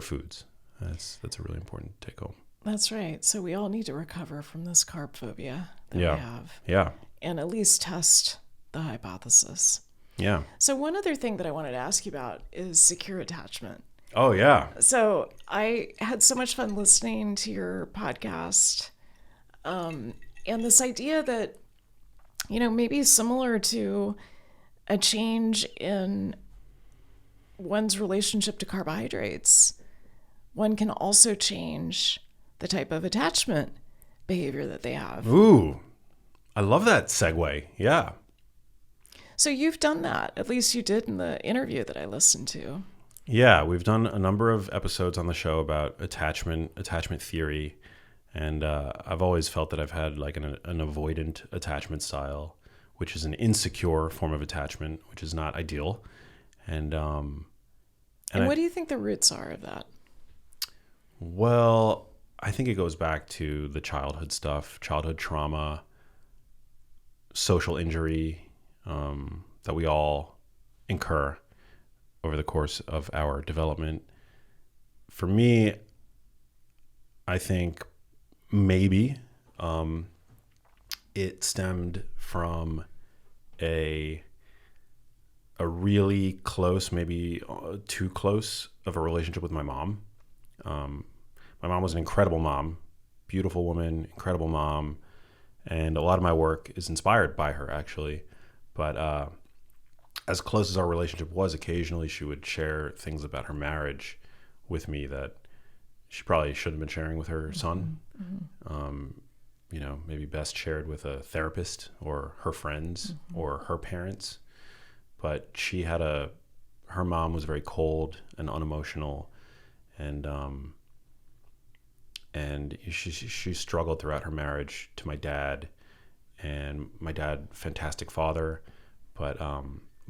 foods. That's a really important take home. That's right. So we all need to recover from this carb phobia that we have. Yeah. And at least test the hypothesis. Yeah. So one other thing that I wanted to ask you about is secure attachment. Oh, yeah. So I had so much fun listening to your podcast. And this idea that, maybe similar to a change in one's relationship to carbohydrates, one can also change the type of attachment behavior that they have. Ooh, I love that segue. Yeah. So you've done that. At least you did in the interview that I listened to. Yeah, we've done a number of episodes on the show about attachment theory, And I've always felt that I've had like an avoidant attachment style, which is an insecure form of attachment, which is not ideal. And what do you think the roots are of that? Well, I think it goes back to the childhood stuff, childhood trauma, social injury that we all incur over the course of our development. For me, I think maybe it stemmed from a really close, maybe too close of a relationship with my mom. My mom was an incredible mom, beautiful woman, incredible mom. And a lot of my work is inspired by her, actually. But as close as our relationship was, occasionally she would share things about her marriage with me that she probably shouldn't have been sharing with her son. Maybe best shared with a therapist or her friends or her parents. But her mom was very cold and unemotional, and she struggled throughout her marriage to my dad, and my dad, fantastic father, but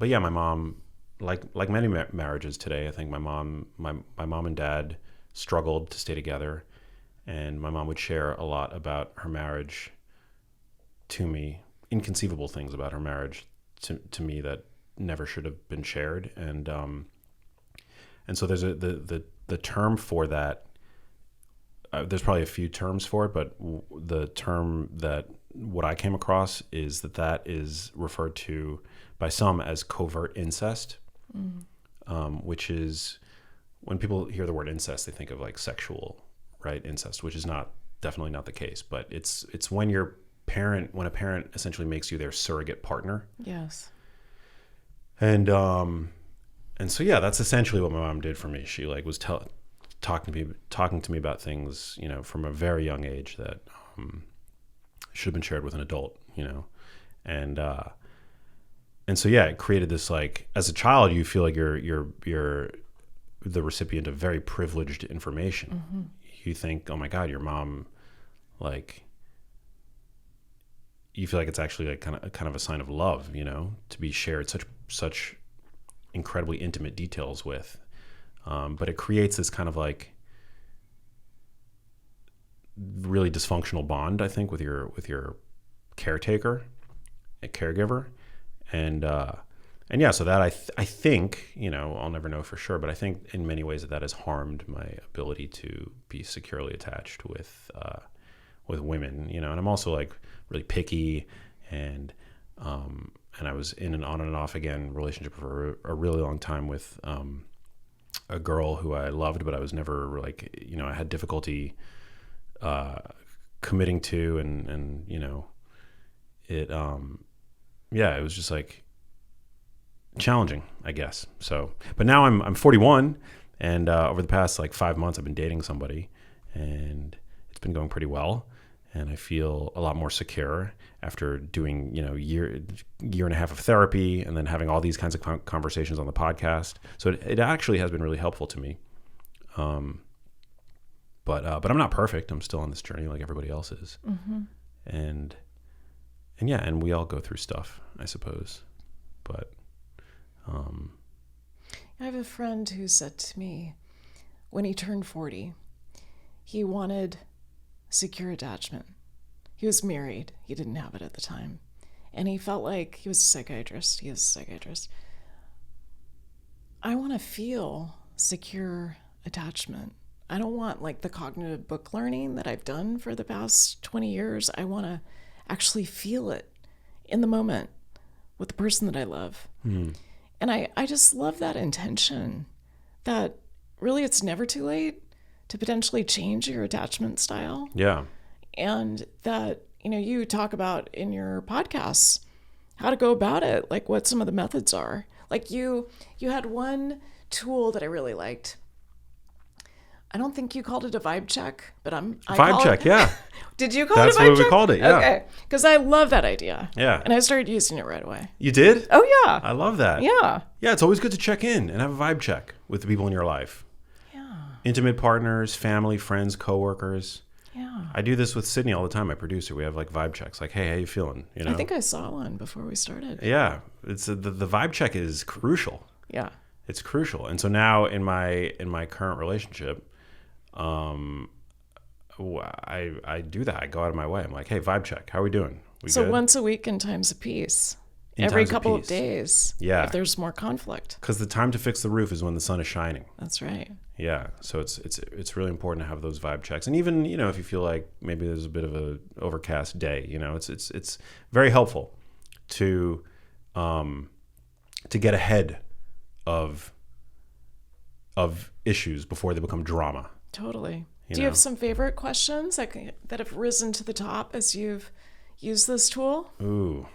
yeah, my mom, like many marriages today, I think my mom and dad struggled to stay together, and my mom would share a lot about her marriage to me, inconceivable things about her marriage to me that never should have been shared, and so there's the term for that. There's probably a few terms for it, but the term that what I came across is that is referred to by some as covert incest, which is when people hear the word incest, they think of like sexual, right? Incest, which is definitely not the case, but it's when a parent essentially makes you their surrogate partner. Yes. And so yeah, that's essentially what my mom did for me. She like was talking to me about things, from a very young age that should have been shared with an adult, and so yeah, it created this, like, as a child, you feel like you're the recipient of very privileged information. You think, oh my God, your mom, like, you feel like it's actually like kind of a sign of love, to be shared such incredibly intimate details with. But it creates this kind of like really dysfunctional bond, I think, with your caretaker, a caregiver, and yeah. So that I think, I'll never know for sure, but I think in many ways that has harmed my ability to be securely attached with women, and I'm also like really picky, and I was in an on and off again relationship for a really long time with a girl who I loved, but I was never like, I had difficulty committing to, and it it was just like challenging, I guess. So, but now I'm 41, and over the past like 5 months I've been dating somebody, and it's been going pretty well, and I feel a lot more secure after doing, year and a half of therapy, and then having all these kinds of conversations on the podcast. So it actually has been really helpful to me. But I'm not perfect. I'm still on this journey like everybody else is. And yeah, and we all go through stuff, I suppose. But I have a friend who said to me, when he turned 40, he wanted secure attachment. He was married. He didn't have it at the time. And he felt like he was a psychiatrist. He is a psychiatrist. I want to feel secure attachment. I don't want like the cognitive book learning that I've done for the past 20 years. I want to actually feel it in the moment with the person that I love. And I just love that intention that really it's never too late to potentially change your attachment style. Yeah. And that, you talk about in your podcasts how to go about it, like what some of the methods are. Like you had one tool that I really liked. I don't think you called it a vibe check, but vibe check, yeah. Did you call it a vibe check? That's what we called it, yeah. Okay, because I love that idea. Yeah. And I started using it right away. You did? Oh, yeah. I love that. Yeah. Yeah, it's always good to check in and have a vibe check with the people in your life. Yeah. Intimate partners, family, friends, coworkers. Yeah. I do this with Sidney all the time, my producer. We have like vibe checks, like, hey, how you feeling? You know? I think I saw one before we started. Yeah, it's the vibe check is crucial. Yeah. It's crucial. And so now in my current relationship, I do that. I go out of my way. I'm like, hey, vibe check. How are we doing? We So good? once a week in times of peace. In Every times of couple of peace. days. Yeah. If there's more conflict. Because the time to fix the roof is when the sun is shining. That's right. Yeah. So it's really important to have those vibe checks. And even, if you feel like maybe there's a bit of a overcast day, it's very helpful to get ahead of issues before they become drama. Totally. You Do you know? have some favorite questions that have risen to the top as you've used this tool? Ooh.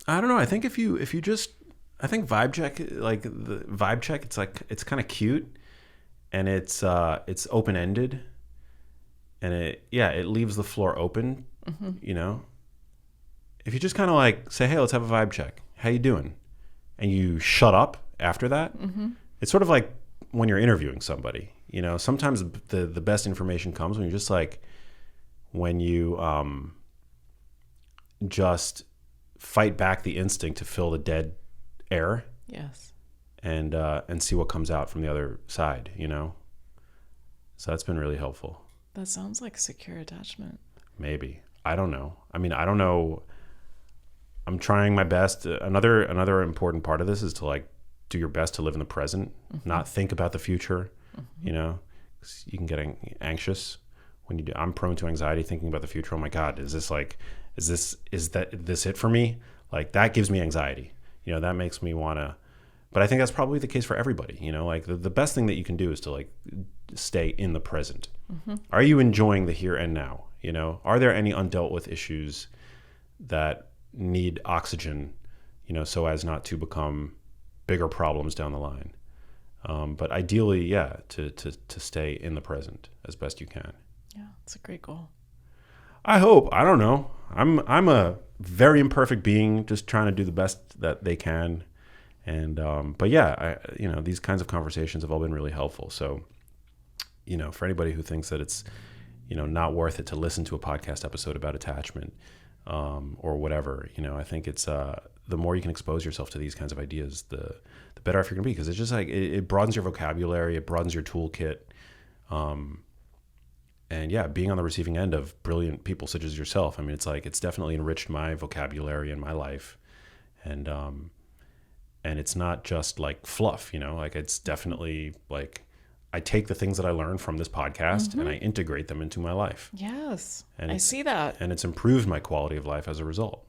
I don't know. I think if you just, I think vibe check, like the vibe check, it's kind of cute, and it's open ended, and it leaves the floor open. If you just kind of like say, hey, let's have a vibe check. How you doing? And you shut up after that. It's sort of like when you're interviewing somebody. Sometimes the best information comes when you're just like, when you just fight back the instinct to fill the dead air. Yes. And see what comes out from the other side. So that's been really helpful. That sounds like secure attachment. Maybe. I don't know. I mean, I don't know. I'm trying my best. Another important part of this is to like do your best to live in the present, not think about the future. 'Cause you can get anxious when you do. I'm prone to anxiety thinking about the future. Oh my God, is this it for me? Like that gives me anxiety. That makes me want to. But I think that's probably the case for everybody. Like the best thing that you can do is to like stay in the present. Are you enjoying the here and now? Are there any undealt with issues that need oxygen, so as not to become bigger problems down the line? But ideally, yeah, to stay in the present as best you can. Yeah, it's a great goal. I hope. I don't know. I'm a very imperfect being, just trying to do the best that they can. And but yeah, these kinds of conversations have all been really helpful. So, for anybody who thinks that it's not worth it to listen to a podcast episode about attachment or whatever, I think it's the more you can expose yourself to these kinds of ideas, the better off you're gonna be, because it's just like it broadens your vocabulary, it broadens your toolkit. And yeah, being on the receiving end of brilliant people such as yourself, I mean, it's definitely enriched my vocabulary in my life, and it's not just like fluff, like it's definitely like I take the things that I learned from this podcast and I integrate them into my life. Yes, And I see that. And it's improved my quality of life as a result.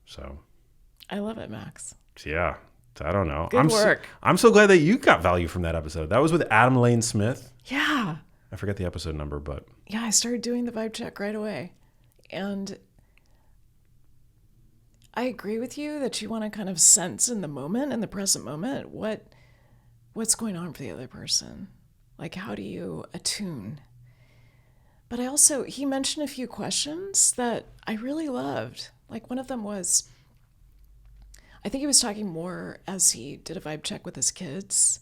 So, I love it, Max. yeah, I don't know. Good work. I'm so glad that you got value from that episode. That was with Adam Lane Smith. Yeah. I forget the episode number, but Yeah, I started doing the vibe check right away. And I agree with you that you want to kind of sense in the moment, in the present moment, what's going on for the other person. Like, how do you attune? But he mentioned a few questions that I really loved. Like, one of them was, I think he was talking more as he did a vibe check with his kids.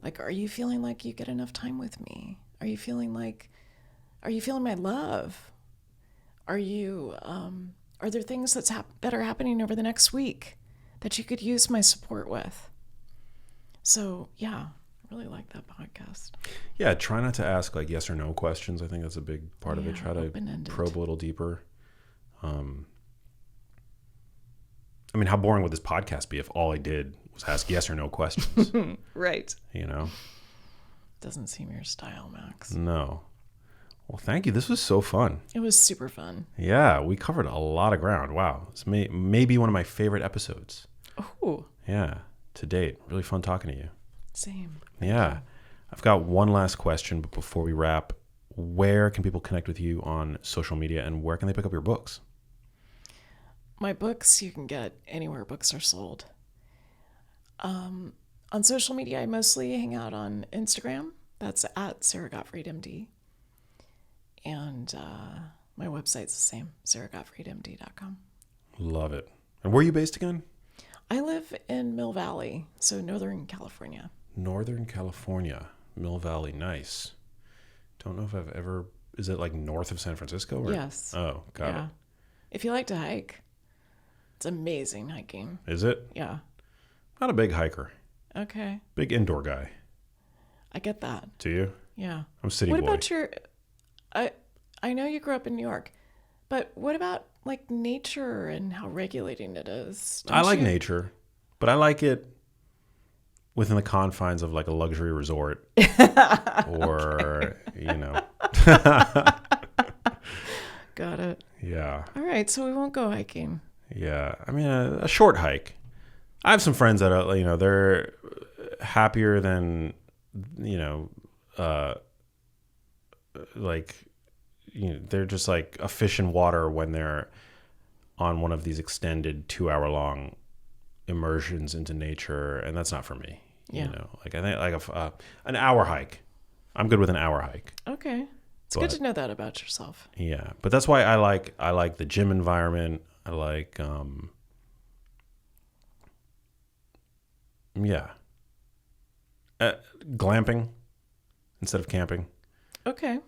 Like, are you feeling like you get enough time with me? Are you feeling my love? Are there things that are happening over the next week that you could use my support with? So yeah, I really like that podcast. yeah, try not to ask like yes or no questions. I think that's a big part of it. Try to open-ended. probe a little deeper. I mean, how boring would this podcast be if all I did was ask yes or no questions? Right. Doesn't seem your style, Max. No. Well, thank you. This was so fun. It was super fun. Yeah, we covered a lot of ground. Wow. This may be one of my favorite episodes. Oh. Yeah, to date. Really fun talking to you. Same. Yeah. I've got one last question, but before we wrap, where can people connect with you on social media, and where can they pick up your books? My books you can get anywhere books are sold. On social media, I mostly hang out on Instagram. That's at Sara Gottfried MD. And my website's the same, saragottfriedmd.com. Love it. And where are you based again? I live in Mill Valley, so Northern California. Northern California, Mill Valley. Nice. Don't know if I've ever... Is it like north of San Francisco? Or? Yes. Oh, got it. If you like to hike, it's amazing hiking. Is it? Yeah. Not a big hiker. Okay. Big indoor guy. I get that. Do you? Yeah. I'm a city What boy. about your... I know you grew up in New York, but what about like nature and how regulating it is? I like nature, but I like it within the confines of like a luxury resort or, Got it. Yeah. All right, so we won't go hiking. Yeah. I mean, a short hike. I have some friends that are, they're happier than, they're just like a fish in water when they're on one of these extended 2-hour-long immersions into nature, and that's not for me. Yeah. I think like an hour hike. I'm good with an hour hike. Okay, it's good to know that about yourself. Yeah, but that's why I like the gym environment. I like glamping instead of camping. Okay.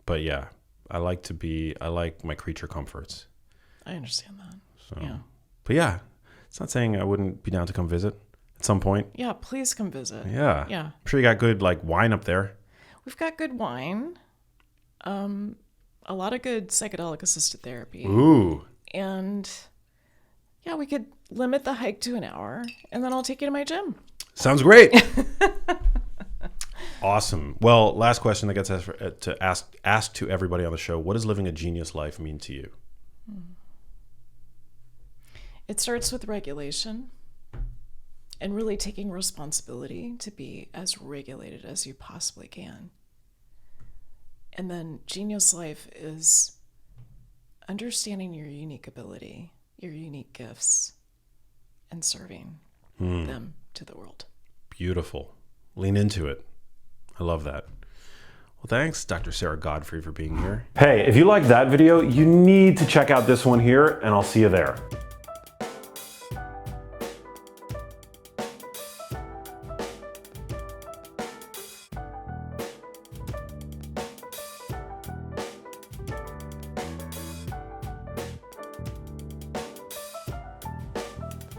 But yeah, I like my creature comforts. I understand that. So, yeah. But yeah, it's not saying I wouldn't be down to come visit at some point. Yeah, please come visit. Yeah. Yeah. I'm sure you got good like wine up there. We've got good wine. A lot of good psychedelic assisted therapy. Ooh. And yeah, we could limit the hike to an hour, and then I'll take you to my gym. Sounds great. Awesome. Well, last question that gets asked to everybody on the show. What does living a genius life mean to you? It starts with regulation and really taking responsibility to be as regulated as you possibly can. And then genius life is understanding your unique ability, your unique gifts, and serving them to the world. Beautiful. Lean into it. I love that. Well, thanks, Dr. Sara Gottfried, for being here. Hey, if you liked that video, you need to check out this one here, and I'll see you there.